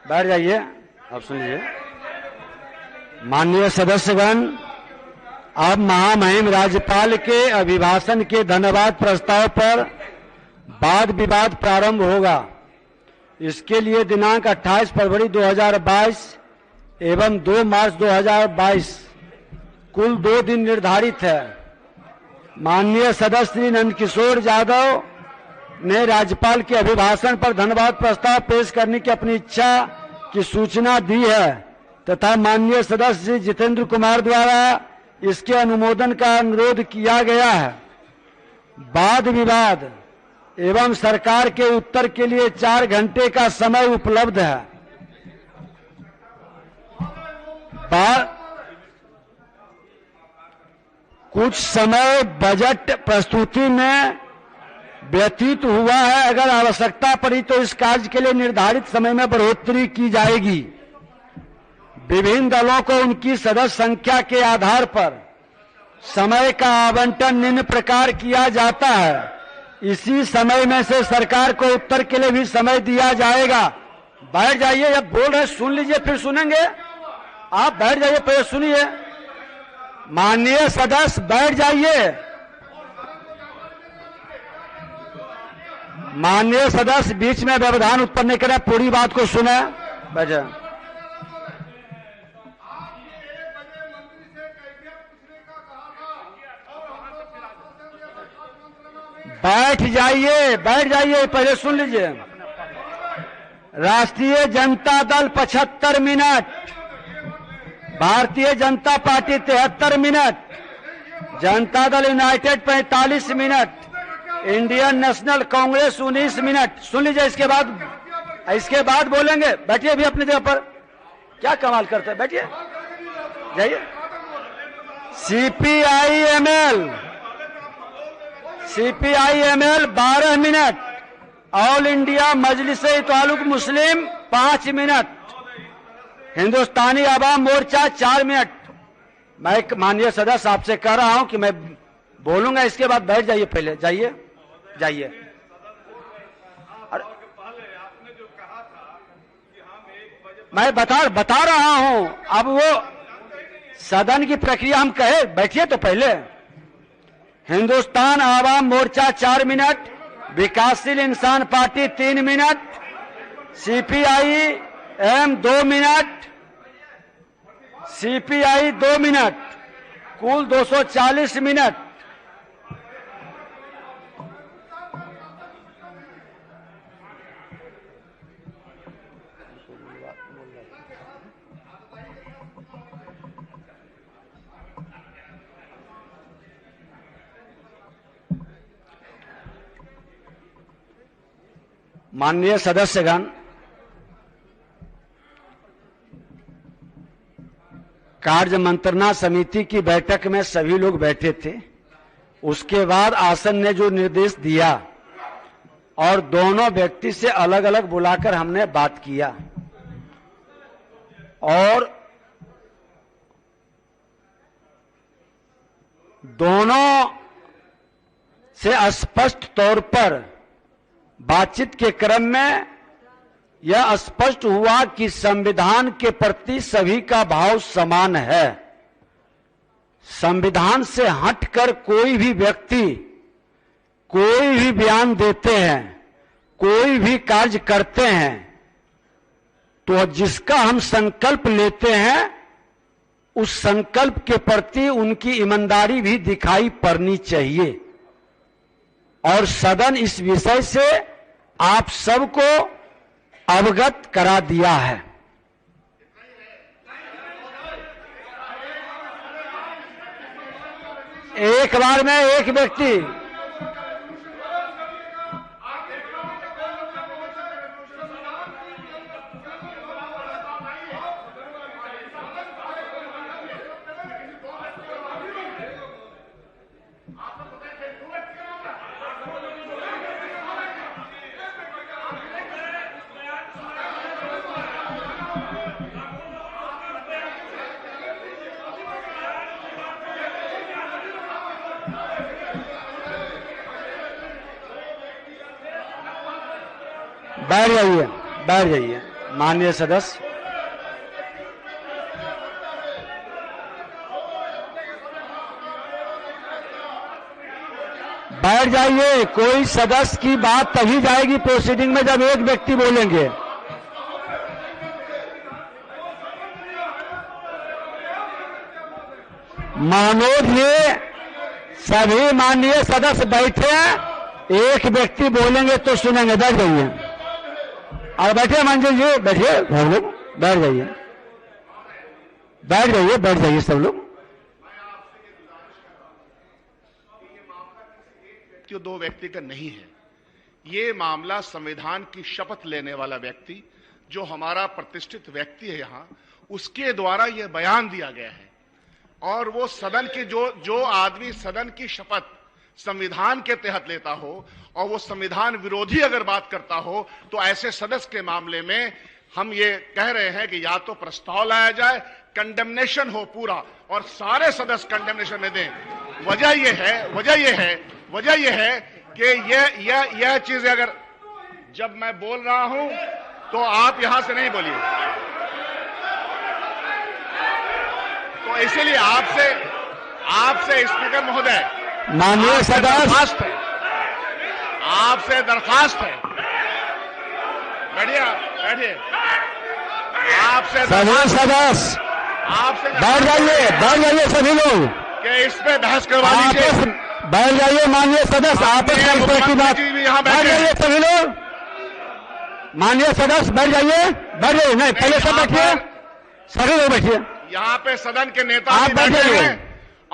B: बैठ जाइए। आप सुनिए। माननीय सदस्यगण, अब महामहिम राज्यपाल के अभिभाषण के धन्यवाद प्रस्ताव पर वाद विवाद प्रारंभ होगा। इसके लिए दिनांक 28 फरवरी 2022 एवं 2 मार्च 2022 कुल 2 दिन निर्धारित है। माननीय सदस्य श्री नंदकिशोर यादव ने राज्यपाल के अभिभाषण पर धन्यवाद प्रस्ताव पेश करने की अपनी इच्छा की सूचना दी है तथा माननीय सदस्य श्री जितेंद्र कुमार द्वारा इसके अनुमोदन का अनुरोध किया गया है। वाद विवाद एवं सरकार के उत्तर के लिए 4 घंटे का समय उपलब्ध है। कुछ समय बजट प्रस्तुति में व्यतीत हुआ है। अगर आवश्यकता पड़ी तो इस कार्य के लिए निर्धारित समय में बढ़ोतरी की जाएगी। विभिन्न दलों को उनकी सदस्य संख्या के आधार पर समय का आवंटन निम्न प्रकार किया जाता है। इसी समय में से सरकार को उत्तर के लिए भी समय दिया जाएगा। बैठ जाइए, जब बोल रहे सुन लीजिए फिर सुनेंगे। आप बैठ जाइए, पहले सुनिए। माननीय सदस्य बैठ जाइए। माननीय सदस्य बीच में व्यवधान उत्पन्न न करें, पूरी बात को सुने। बैठे। बैठ जाइए, बैठ जाइए, पहले सुन लीजिए। राष्ट्रीय Janata Dal 75 minute, Bharatiya Janata party 73 minute, Janata Dal United 45 minute, Indian National Congress 19 minute. सुन लीजिए, इसके बाद बोलेंगे। बैठिए भी अपनी जगह पर। क्या कमाल करते हैं, बैठिए, जाइए। CPIML 12 minute, All India Majlis-e-Ittehadul Muslim 5 minute, Hindustani Awam Morcha 4 minute. मैं माननीय सदस्य आपसे कह रहा हूं कि मैं बोलूंगा, इसके बाद बैठ जाइए, पहले जाइए जाइए। मैं बता रहा हूं, अब वो सदन की प्रक्रिया हम कहे, बैठिए तो पहले। हिंदुस्तान आवाम Morcha 4 minute, Vikassheel Insaan Party 3 minute, CPI M 2 minute, CPI 2 minute, कुल 240 मिनट। माननीय सदस्यगण, कार्य मंत्रणा समिति की बैठक में सभी लोग बैठे थे। उसके बाद आसन ने जो निर्देश दिया और दोनों व्यक्ति से अलग अलग बुलाकर हमने बात किया और दोनों से स्पष्ट तौर पर बातचीत के क्रम में यह स्पष्ट हुआ कि संविधान के प्रति सभी का भाव समान है। संविधान से हटकर कोई भी व्यक्ति कोई भी बयान देते हैं, कोई भी कार्य करते हैं, तो जिसका हम संकल्प लेते हैं उस संकल्प के प्रति उनकी ईमानदारी भी दिखाई पड़नी चाहिए। और सदन इस विषय से आप सबको अवगत करा दिया है। एक बार में एक व्यक्ति बैठ जाइए माननीय सदस्य। बैठ जाइए। कोई सदस्य की बात तभी जाएगी प्रोसीडिंग में जब एक व्यक्ति बोलेंगे। मानोद ये सभी माननीय सदस्य बैठे हैं, एक व्यक्ति बोलेंगे तो सुनेंगे। बैठ जाइए और बैठे मंजिल जी, बैठिए सब लोग, बैठ जाइए बैठ जाइए सब लोग।
C: दो व्यक्ति का नहीं है, ये मामला संविधान की शपथ लेने वाला व्यक्ति जो हमारा प्रतिष्ठित व्यक्ति है यहाँ, उसके द्वारा यह बयान दिया गया है। और वो सदन के जो आदमी सदन की शपथ संविधान के तहत लेता हो और वो संविधान विरोधी अगर बात करता हो तो ऐसे सदस्य के मामले में हम ये कह रहे हैं कि या तो प्रस्ताव लाया जाए, कंडेमनेशन हो पूरा और सारे सदस्य कंडेमनेशन में दें। वजह यह है कि यह चीज अगर जब मैं बोल रहा हूं तो आप यहां से नहीं बोलिए। तो इसीलिए आपसे स्पीकर महोदय,
B: माननीय सदस्य,
C: आपसे दरखास्त है, बैठिए आपसे
B: सदस्य
C: आपसे
B: बैठ जाइए सभी लोग
C: कि इस पे बहस करवा लीजिए।
B: बैठ जाइए माननीय सदस्य, आपस में इस की बात। बैठ जाइए सभी लोग, माननीय सदस्य बैठ जाइए। नहीं पहले सब बैठिए, सभी लोग बैठिए।
C: यहाँ पे सदन के नेता भी बैठे हैं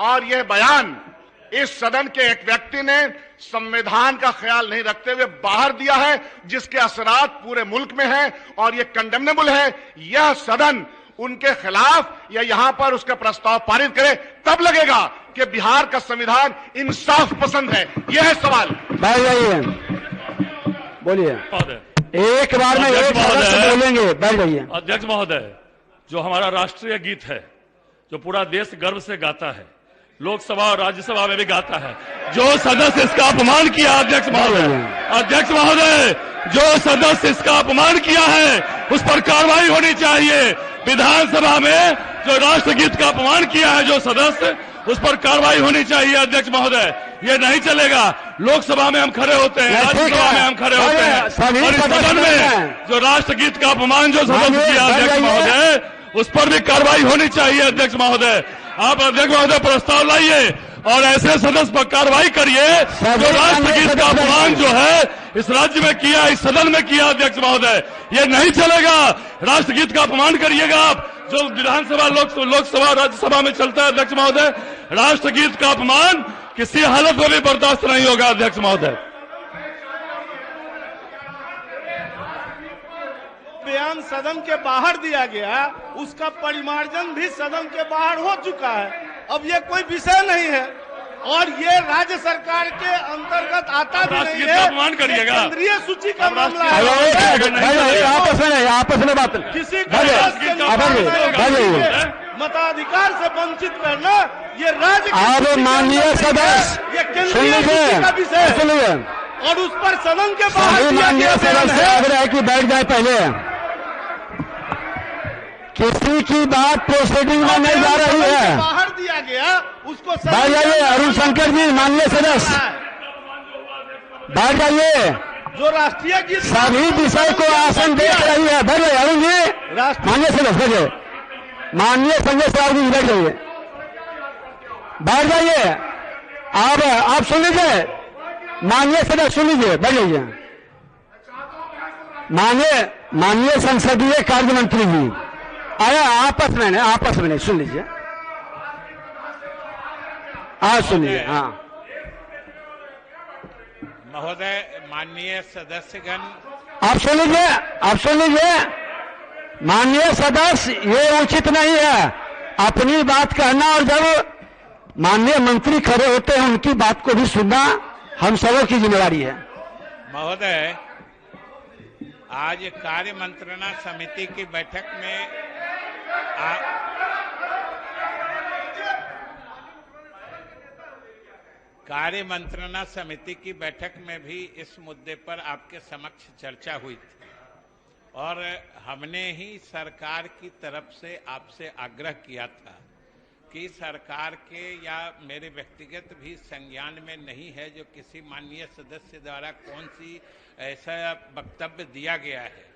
C: और यह बयान इस सदन के एक व्यक्ति ने संविधान का ख्याल नहीं रखते हुए बाहर दिया है, जिसके असरात पूरे मुल्क में है और यह कंडेमनेबल है। यह सदन उनके खिलाफ या यहां पर उसका प्रस्ताव पारित करे तब लगेगा कि बिहार का संविधान इंसाफ पसंद है। यह है सवाल।
B: बैठ जाइए, बोलिए। एक बार में एक सदस्य बोलेंगे। बैठ जाइए।
D: अध्यक्ष महोदय, जो हमारा राष्ट्रीय गीत है, जो पूरा देश गर्व से गाता है, लोकसभा और राज्यसभा में भी गाता है, जो सदस्य इसका अपमान किया, अध्यक्ष महोदय, जो सदस्य इसका अपमान किया है उस पर कार्रवाई होनी चाहिए। विधानसभा में जो राष्ट्रगीत का अपमान किया है जो सदस्य, उस पर कार्रवाई होनी चाहिए। अध्यक्ष महोदय, ये नहीं चलेगा। लोकसभा में हम खड़े होते हैं, राज्यसभा में हम खड़े होते हैं, और इस सदन में जो राष्ट्रगीत का अपमान जो सदस्य किया अध्यक्ष महोदय, उस पर भी कार्रवाई होनी चाहिए। अध्यक्ष महोदय, आप अध्यक्ष महोदय प्रस्ताव लाइए और ऐसे सदस्य पर कार्रवाई करिए जो राष्ट्रगीत का अपमान जो है इस राज्य में किया, इस सदन में किया। अध्यक्ष महोदय, ये नहीं चलेगा। राष्ट्रगीत का अपमान करिएगा आप, जो विधानसभा, लोकसभा, राज्यसभा में चलता है। अध्यक्ष महोदय, राष्ट्रगीत का अपमान किसी हालत में भी बर्दाश्त नहीं होगा। अध्यक्ष महोदय,
E: बयान सदन के बाहर दिया गया, उसका परिमार्जन भी सदन के बाहर हो चुका है। अब ये कोई विषय नहीं है और ये राज्य सरकार के अंतर्गत आता भी नहीं है।
D: अपमान करिएगा,
E: केंद्रीय सूची का मामला है।
B: आपस में बात
E: किसी मताधिकार से वंचित करना ये राज्य
B: माननीय सदस्य,
E: ये केंद्रीय सूची का विषय है और उस पर सदन के बाहर
B: माननीय सदस्य आग्रह है कि बैठ जाए। पहले किसी की बात प्रोसीडिंग में नहीं जा रही है,
E: बाहर दिया गया उसको
B: बैठ जाइए। अरुण शंकर जी, माननीय सदस्य, बैठ जाइए।
E: जो राष्ट्रीय गीत
B: सभी विषय को आसन देख रही है। बैठ जाइए अरुण जी, माननीय सदस्य बैठ जाइए। माननीय संजय साहब जी बैठ जाइए, बैठ जाइए। आप सुन लीजिए, माननीय सदस्य सुन लीजिए, बैठ जाइए। माननीय संसदीय कार्य मंत्री जी आया, आपस में नहीं, सुन लीजिए, सुन लीजिए। हाँ
F: महोदय, माननीय सदस्यगण,
B: आप सुन लीजिए। माननीय सदस्य, ये उचित नहीं है अपनी बात कहना, और जब माननीय मंत्री खड़े होते हैं उनकी बात को भी सुनना हम सबों की जिम्मेदारी है।
F: महोदय, आज कार्य मंत्रणा समिति की बैठक में कार्य मंत्रणा समिति की बैठक में भी इस मुद्दे पर आपके समक्ष चर्चा हुई थी और हमने ही सरकार की तरफ से आपसे आग्रह किया था कि सरकार के या मेरे व्यक्तिगत भी संज्ञान में नहीं है जो किसी माननीय सदस्य द्वारा कौन सी ऐसा वक्तव्य दिया गया है।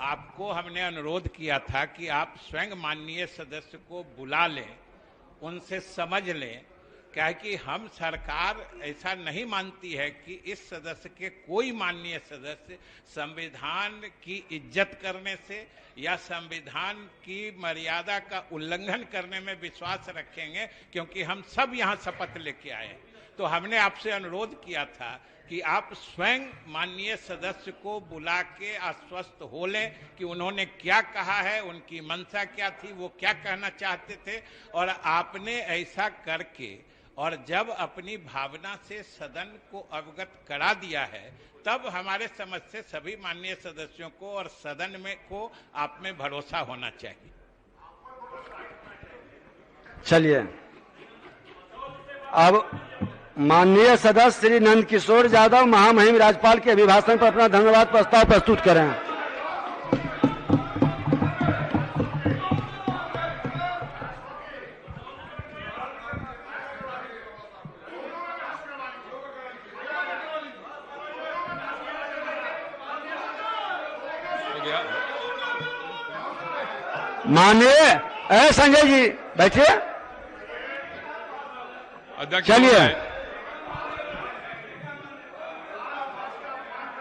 F: आपको हमने अनुरोध किया था कि आप स्वयं माननीय सदस्य को बुला लें, उनसे समझ लें, क्या कि हम सरकार ऐसा नहीं मानती है कि इस सदस्य के कोई माननीय सदस्य संविधान की इज्जत करने से या संविधान की मर्यादा का उल्लंघन करने में विश्वास रखेंगे, क्योंकि हम सब यहाँ शपथ लेके आए हैं। तो हमने आपसे अनुरोध किया था कि आप स्वयं माननीय सदस्य को बुला के आश्वस्त हो लें कि उन्होंने क्या कहा है, उनकी मंशा क्या थी, वो क्या कहना चाहते थे, और आपने ऐसा करके और जब अपनी भावना से सदन को अवगत करा दिया है, तब हमारे समझ से सभी माननीय सदस्यों को और सदन में को आप में भरोसा होना चाहिए।
B: चलिए, अब माननीय सदस्य श्री नंद किशोर यादव महामहिम राज्यपाल के अभिभाषण पर अपना धन्यवाद प्रस्ताव प्रस्तुत करें। माननीय संजय जी बैठिए। चलिए,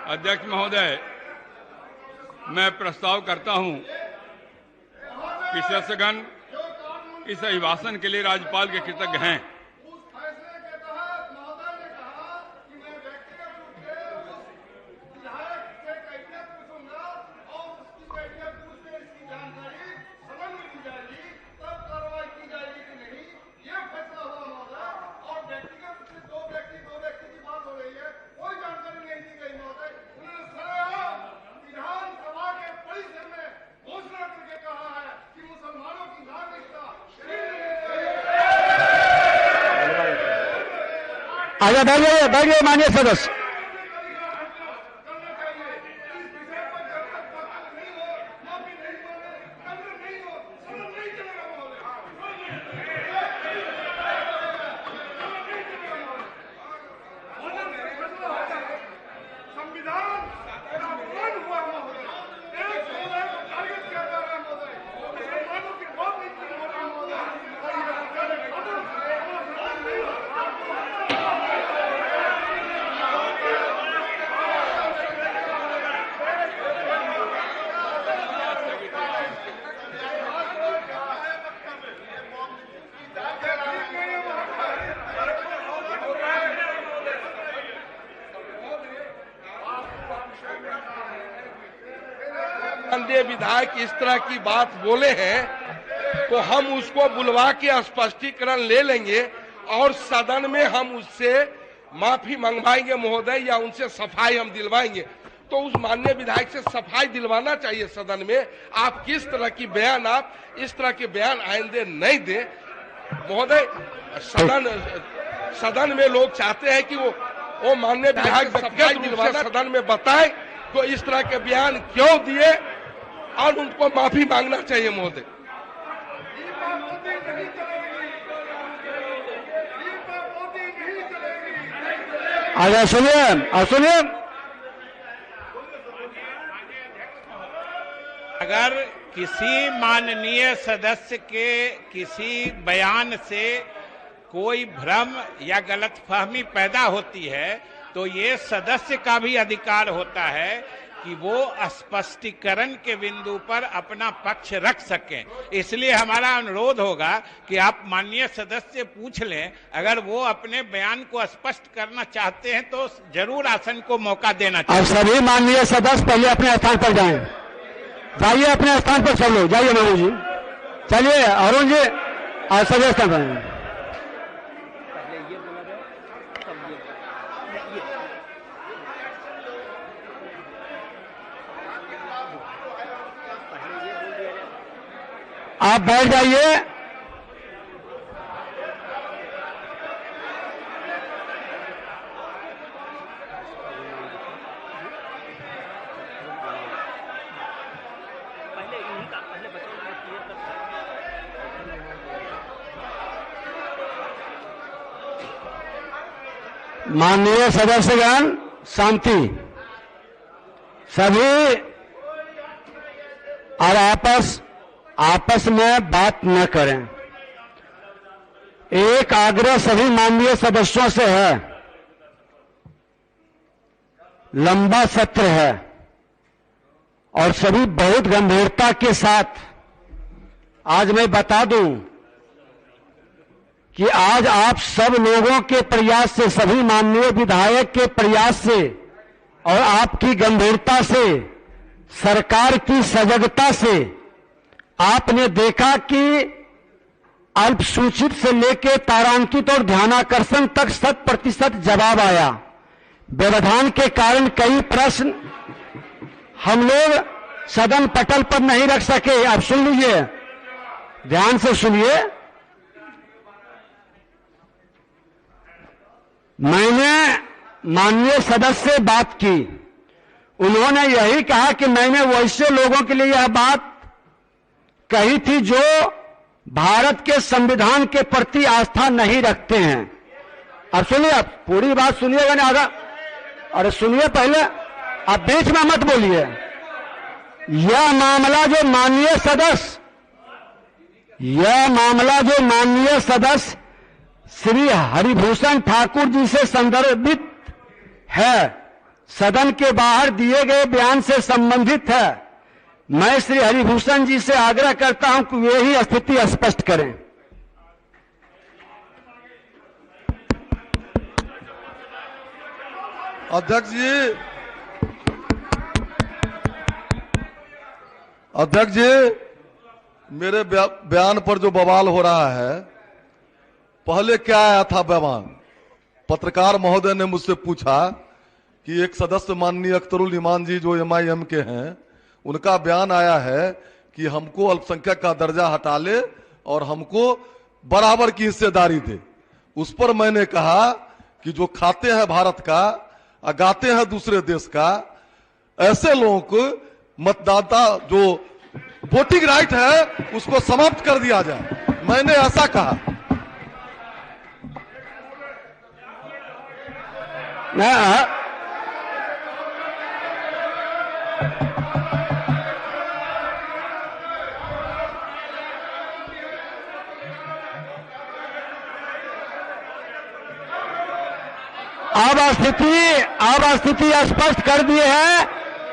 A: अध्यक्ष महोदय, मैं प्रस्ताव करता हूं कि सदस्यगण इस अभिभाषण के लिए राज्यपाल के कृतज्ञ हैं।
B: आगे बैठ जाइए माननीय सदस्य।
G: माननीय विधायक इस तरह की बात बोले हैं तो हम उसको बुलवा के स्पष्टीकरण ले लेंगे और सदन में हम उससे माफी मंगवाएंगे महोदय, या उनसे सफाई हम दिलवाएंगे। तो उस माननीय विधायक से सफाई दिलवाना चाहिए सदन में। आप किस तरह की बयान, आप इस तरह के बयान आइंदे नहीं दें महोदय। सदन में लोग चाहते हैं कि वो माननीय विधायक सफाई दिलवाना सदन में बताएं तो इस तरह के बयान क्यों दिए और उनको माफी मांगना चाहिए महोदय।
B: आगे सुनिए।
F: अगर किसी माननीय सदस्य के किसी बयान से कोई भ्रम या गलतफहमी पैदा होती है तो ये सदस्य का भी अधिकार होता है कि वो स्पष्टीकरण के बिंदु पर अपना पक्ष रख सकें। इसलिए हमारा अनुरोध होगा कि आप माननीय सदस्य से पूछ लें, अगर वो अपने बयान को स्पष्ट करना चाहते हैं तो जरूर आसन को मौका देना चाहिए।
B: अब सभी माननीय सदस्य पहले अपने स्थान पर जाएं। जाइए अपने स्थान पर सब लोग, जाइए मनोज जी, चलिए अरुण जी, और सभी स्थान पर। आप बैठ जाइए। माननीय सदस्यगण शांति, सभी और आपस में बात न करें। एक आग्रह सभी माननीय सदस्यों से है, लंबा सत्र है और सभी बहुत गंभीरता के साथ, आज मैं बता दूं कि आज आप सब लोगों के प्रयास से, सभी माननीय विधायक के प्रयास से और आपकी गंभीरता से, सरकार की सजगता से आपने देखा कि अल्पसूचित से लेकर तारांकित और ध्यानाकर्षण तक 100% जवाब आया। व्यवधान के कारण कई प्रश्न हम लोग सदन पटल पर नहीं रख सके। आप सुन लीजिए, ध्यान से सुनिए। मैंने माननीय सदस्य से बात की, उन्होंने यही कहा कि मैंने वैसे लोगों के लिए यह बात कही थी जो भारत के संविधान के प्रति आस्था नहीं रखते हैं। अब सुनिए, आप पूरी बात सुनिएगा ना आगा। अरे सुनिए पहले, आप बीच में मत बोलिए। यह मामला जो माननीय सदस्य श्री हरिभूषण ठाकुर जी से संदर्भित है, सदन के बाहर दिए गए बयान से संबंधित है। मैं श्री हरिभूषण जी से आग्रह करता हूं कि वे ही स्थिति स्पष्ट करें।
H: अध्यक्ष जी, मेरे बयान पर जो बवाल हो रहा है, पहले क्या आया था बयान? पत्रकार महोदय ने मुझसे पूछा कि एक सदस्य माननीय अख्तरुल ईमान जी जो MIM के हैं, उनका बयान आया है कि हमको अल्पसंख्यक का दर्जा हटा ले और हमको बराबर की हिस्सेदारी दे। उस पर मैंने कहा कि जो खाते हैं भारत का और गाते हैं दूसरे देश का, ऐसे लोगों को मतदाता जो वोटिंग राइट है उसको समाप्त कर दिया जाए। मैंने ऐसा कहा।
B: अब स्थिति स्पष्ट कर दी है।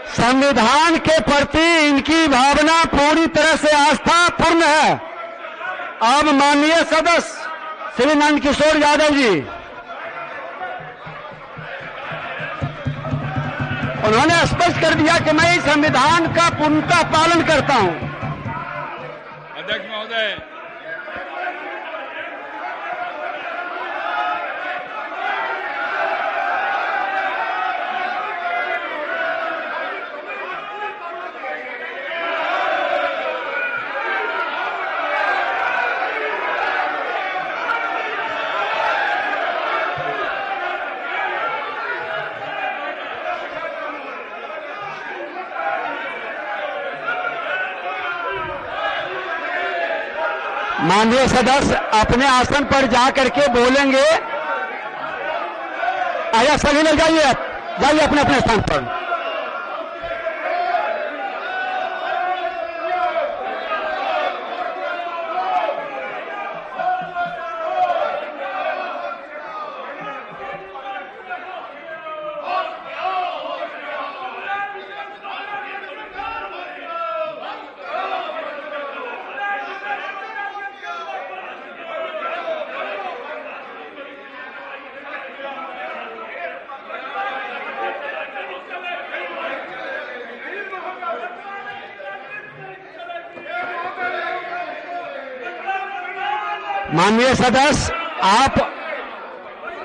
B: संविधान के प्रति इनकी भावना पूरी तरह से आस्था पूर्ण है। अब माननीय सदस्य श्री नंद किशोर यादव जी, उन्होंने स्पष्ट कर दिया कि मैं इस संविधान का पूर्णतः पालन करता हूं।
A: अध्यक्ष महोदय,
B: माननीय सदस्य अपने आसन पर जा करके बोलेंगे। आया सभी लोग जाइए अपने अपने स्थान पर। माननीय सदस्य, आप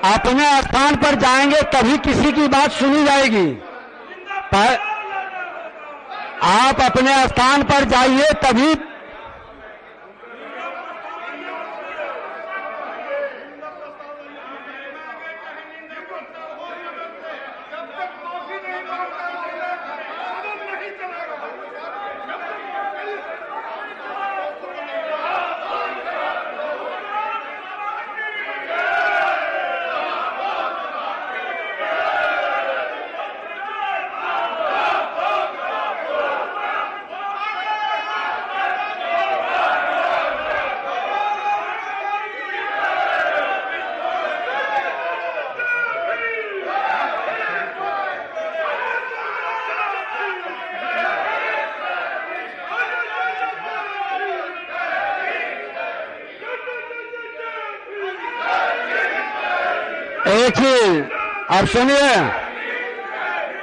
B: अपने स्थान पर जाएंगे तभी किसी की बात सुनी जाएगी। आप अपने स्थान पर जाइए तभी। एक ही आप सुनिए,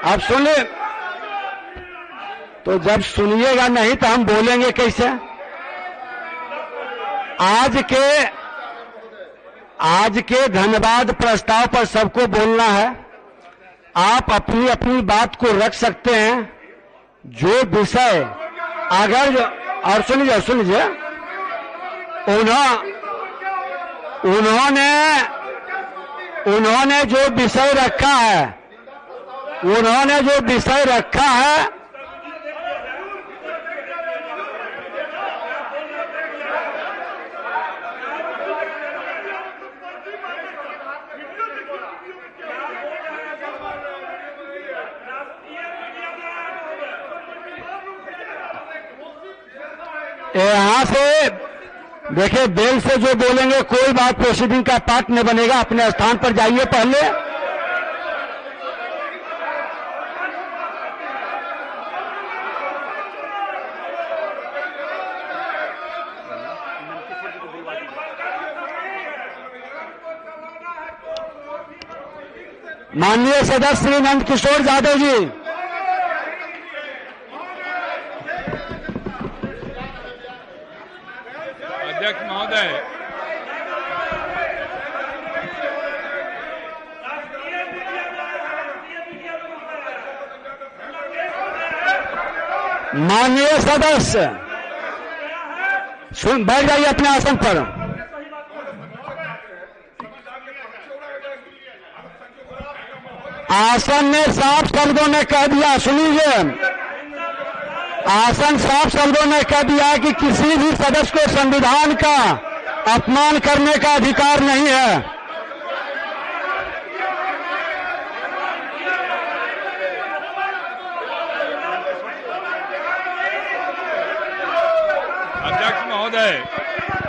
B: आप सुनिए। तो जब सुनिएगा नहीं तो हम बोलेंगे कैसे? आज के धन्यवाद प्रस्ताव पर सबको बोलना है। आप अपनी अपनी बात को रख सकते हैं। जो विषय अगर और सुनिए उन्होंने जो विषय रखा है, यहां से देखिए, बेल से जो बोलेंगे कोई बात प्रोसीडिंग का पार्ट नहीं बनेगा। अपने स्थान पर जाइए पहले। माननीय सदस्य श्री नंद किशोर यादव जी,
A: अध्यक्ष महोदय,
B: माननीय सदस्य बैठ जाइए अपने आसन पर। आसन ने साफ शब्दों ने कह दिया, सुनिए, आसन साफ शब्दों ने कह दिया कि किसी भी सदस्य को संविधान का अपमान करने का अधिकार नहीं है।
A: अध्यक्ष महोदय,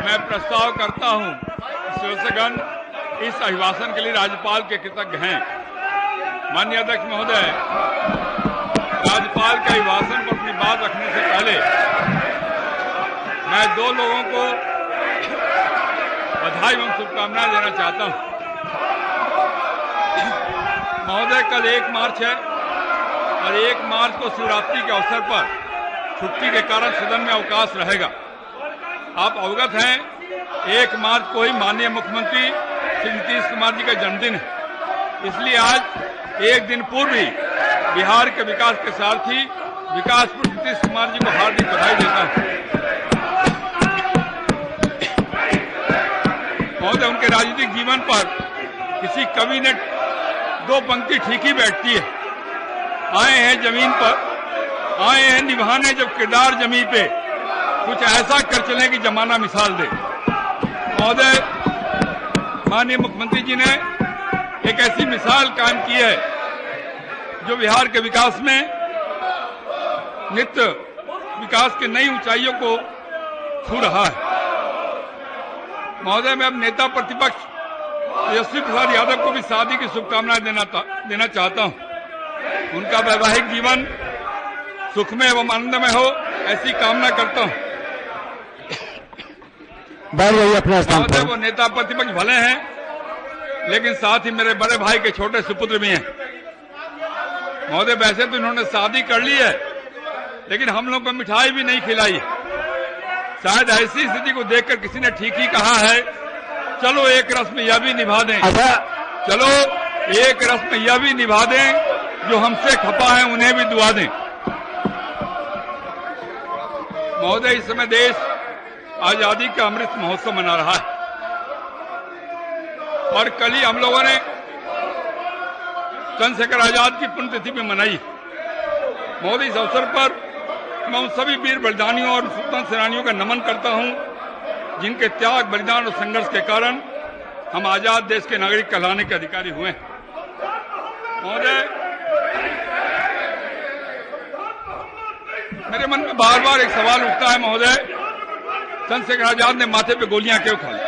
A: मैं प्रस्ताव करता हूं, सदस्यगण इस अभिभाषण के लिए राज्यपाल के कृतज्ञ हैं। माननीय अध्यक्ष महोदय, राज्यपाल के अभिभाषण पर अपनी बात रखने से पहले मैं दो लोगों को बधाई एवं शुभकामनाएं देना चाहता हूं। महोदय, कल 1 मार्च है और 1 मार्च को शिवरात्रि के अवसर पर छुट्टी के कारण सदन में अवकाश रहेगा। आप अवगत हैं, 1 मार्च को ही माननीय मुख्यमंत्री श्री नीतीश कुमार जी का जन्मदिन है, इसलिए आज एक दिन पूर्व ही बिहार के विकास के सारथी विकास पुरुष नीतीश कुमार जी को हार्दिक बधाई देता हूं। महोदय, उनके राजनीतिक जीवन पर किसी कवि ने 2 पंक्ति ठीक ही बैठती है। आए हैं जमीन पर, आए हैं निभाने जब किरदार जमी पे, कुछ ऐसा कर चले कि जमाना मिसाल दे। महोदय, माननीय मुख्यमंत्री जी ने एक ऐसी मिसाल कायम की है जो बिहार के विकास में नित्य विकास की नई ऊंचाइयों को छू रहा है। महोदय, मैं अब नेता प्रतिपक्ष तेजस्वी प्रसाद यादव को भी शादी की शुभकामनाएं देना चाहता हूं। उनका वैवाहिक जीवन सुखमय एवं आनंदमय हो, ऐसी कामना करता हूं। महोदय, वो नेता प्रतिपक्ष भले हैं, लेकिन साथ ही मेरे बड़े भाई के छोटे सुपुत्र भी हैं। महोदय, वैसे तो इन्होंने शादी कर ली है, लेकिन हम लोग को मिठाई भी नहीं खिलाई। शायद ऐसी स्थिति को देखकर किसी ने ठीक ही कहा है, चलो एक रस्म यह भी निभा दें। चलो एक रस्म यह भी निभा दें, जो हमसे खपा है उन्हें भी दुआ दें। महोदय, इस समय देश आजादी का अमृत महोत्सव मना रहा है और कल ही हम लोगों ने चंद्रशेखर आजाद की पुण्यतिथि भी मनाई। महोदय, इस अवसर पर मैं उन सभी वीर बलिदानियों और स्वतंत्र सेनानियों का नमन करता हूं, जिनके त्याग, बलिदान और संघर्ष के कारण हम आजाद देश के नागरिक कहलाने के अधिकारी हुए। महोदय, मेरे मन में बार बार एक सवाल उठता है, महोदय, चंद्रशेखर आजाद ने माथे पे गोलियां क्यों खा ली?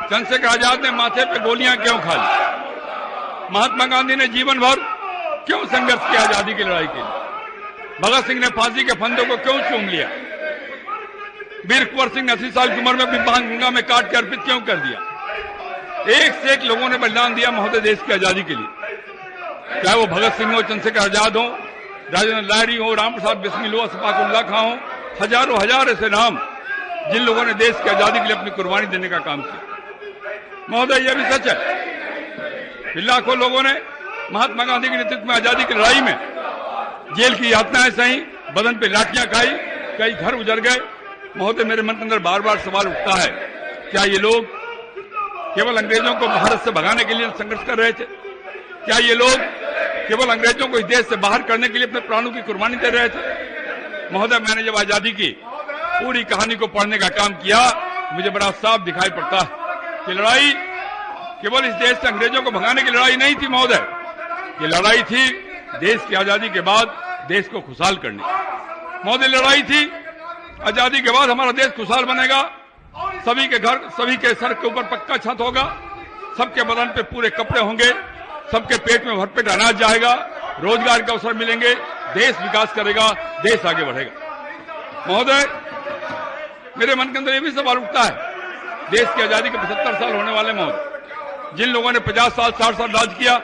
A: चंद्रशेखर आजाद ने माथे पे गोलियां क्यों खा ली? महात्मा गांधी ने जीवन भर क्यों संघर्ष किया आजादी की लड़ाई के लिए? भगत सिंह ने फांसी के फंदों को क्यों चूम लिया? वीर कुंवर सिंह ने 80 साल की उम्र में अपनी बांह गंगा में काट के अर्पित क्यों कर दिया? एक से एक लोगों ने बलिदान दिया महोदय देश की आजादी के लिए, चाहे वो भगत सिंह हो, चंद्रशेखर आजाद हो, राजेंद्र लाहिड़ी हो, राम प्रसाद बिस्मिल हो, अशफाक उल्लाह खां हो, हजारों हजार ऐसे नाम जिन लोगों ने देश की आजादी के लिए अपनी कुर्बानी देने का काम किया। महोदय, यह भी सच है कि लाखों लोगों ने महात्मा गांधी के नेतृत्व में आजादी की लड़ाई में जेल की यातनाएं सही, बदन पे लाठियां खाई, कई घर उजड़ गए। महोदय, मेरे मन के अंदर बार बार सवाल उठता है, क्या ये लोग केवल अंग्रेजों को भारत से भगाने के लिए संघर्ष कर रहे थे? क्या ये लोग केवल अंग्रेजों को इस देश से बाहर करने के लिए अपने प्राणों की कुर्बानी दे रहे थे? महोदय, मैंने जब आजादी की पूरी कहानी को पढ़ने का काम किया, मुझे बड़ा साफ दिखाई पड़ता है कि लड़ाई केवल इस देश से अंग्रेजों को भगाने की लड़ाई नहीं थी महोदय, ये लड़ाई थी देश की आजादी के बाद देश को खुशहाल करने। महोदय, लड़ाई थी आजादी के बाद हमारा देश खुशहाल बनेगा, सभी के घर, सभी के सर के ऊपर पक्का छत होगा, सबके बदन पे पूरे कपड़े होंगे, सबके पेट में भरपेट अनाज जाएगा, रोजगार के अवसर मिलेंगे, देश विकास करेगा, देश आगे बढ़ेगा। महोदय, मेरे मन के अंदर ये भी सवाल उठता है, देश की आजादी के 75 साल होने वाले महोदय, जिन लोगों ने 50 साल 60 साल राज किया,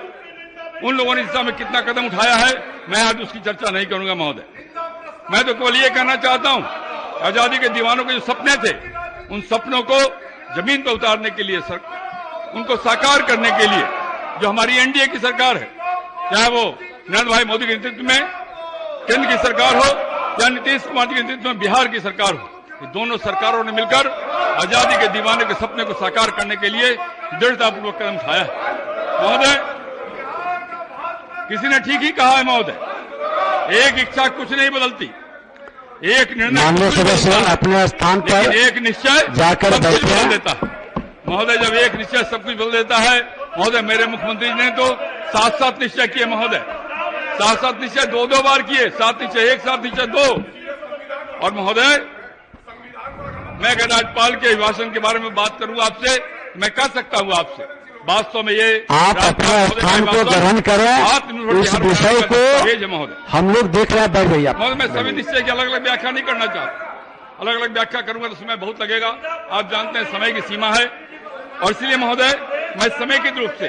A: उन लोगों ने इस दिशा में कितना कदम उठाया है, मैं आज उसकी चर्चा नहीं करूंगा महोदय। मैं तो केवल ये कहना चाहता हूं, आजादी के दीवानों के जो सपने थे, उन सपनों को जमीन पर उतारने के लिए, उनको साकार करने के लिए जो हमारी एनडीए की सरकार है, चाहे वो नरेंद्र भाई मोदी के नेतृत्व में केंद्र की सरकार हो या नीतीश कुमार जी के नेतृत्व में बिहार की सरकार हो, ये दोनों सरकारों ने मिलकर आजादी के दीवाने के सपने को साकार करने के लिए दृढ़तापूर्वक कदम उठाया है। महोदय, किसी ने ठीक ही कहा है महोदय, एक इच्छा कुछ नहीं बदलती, एक निर्णय
B: माननीय
A: कुछ नहीं
B: सदस्य
A: बदलता,
B: अपने स्थान
A: लेकिन
B: पर
A: एक निश्चय
B: जाकर
A: सब कुछ
B: बैठे
A: बदल देता है। महोदय, जब एक निश्चय सब कुछ बदल देता है, महोदय मेरे मुख्यमंत्री जी ने तो 7-7 निश्चय किए महोदय, 7-7 निश्चय 2-2 बार किए, 7 निश्चय 1, 7 निश्चय 2। और महोदय, मैं अगर राज्यपाल के अभिभाषण के बारे में बात करूं आपसे, मैं कह सकता हूं आपसे, वास्तव में ये
B: आप अपने स्थान को ग्रहण करें, इस विषय को
A: महोदय
B: हम लोग देख रहे हैं। बैठ गई आप।
A: महोदय, मैं सभी निश्चय की अलग अलग व्याख्या नहीं करना चाहता, अलग अलग व्याख्या करूंगा तो समय बहुत लगेगा, आप जानते हैं समय की सीमा है, और इसलिए महोदय मैं समेकित रूप से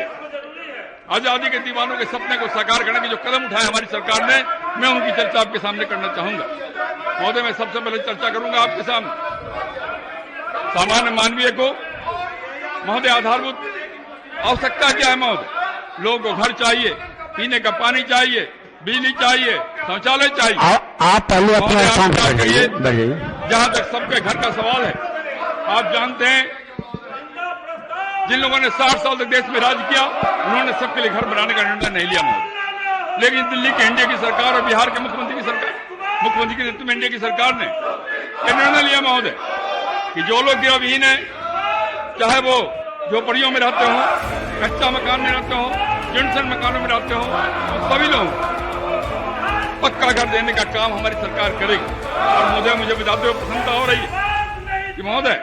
A: आजादी के दीवानों के सपने को साकार करने के जो कदम उठाए हमारी सरकार ने, मैं उनकी चर्चा आपके सामने करना चाहूंगा। महोदय, मैं सबसे पहले चर्चा करूंगा आपके सामने सामान्य मानवीय को। महोदय, आधारभूत आवश्यकता क्या है महोदय? लोगों को घर चाहिए, पीने का पानी चाहिए, बिजली चाहिए, शौचालय चाहिए।
B: आप पहले अपना स्थान पर
A: करिए।
B: बैठिए।
A: जहां तक सबके घर का सवाल है, आप जानते हैं जिन लोगों ने 60 साल तक देश में राज किया, उन्होंने सबके लिए घर बनाने का निर्णय नहीं लिया महोदय, लेकिन दिल्ली के एनडीए की सरकार और बिहार के मुख्यमंत्री के नेतृत्व में एनडीए की सरकार ने यह निर्णय लिया महोदय कि जो लोग गृहविहीन है, चाहे वो झोपड़ियों में रहते हो, कच्चा मकान में रहते हो, जंक्शन मकानों में रहते हो, तो सभी लोग पक्का घर देने का काम हमारी सरकार करेगी। और मुझे बताते हुए प्रसन्नता हो रही है कि महोदय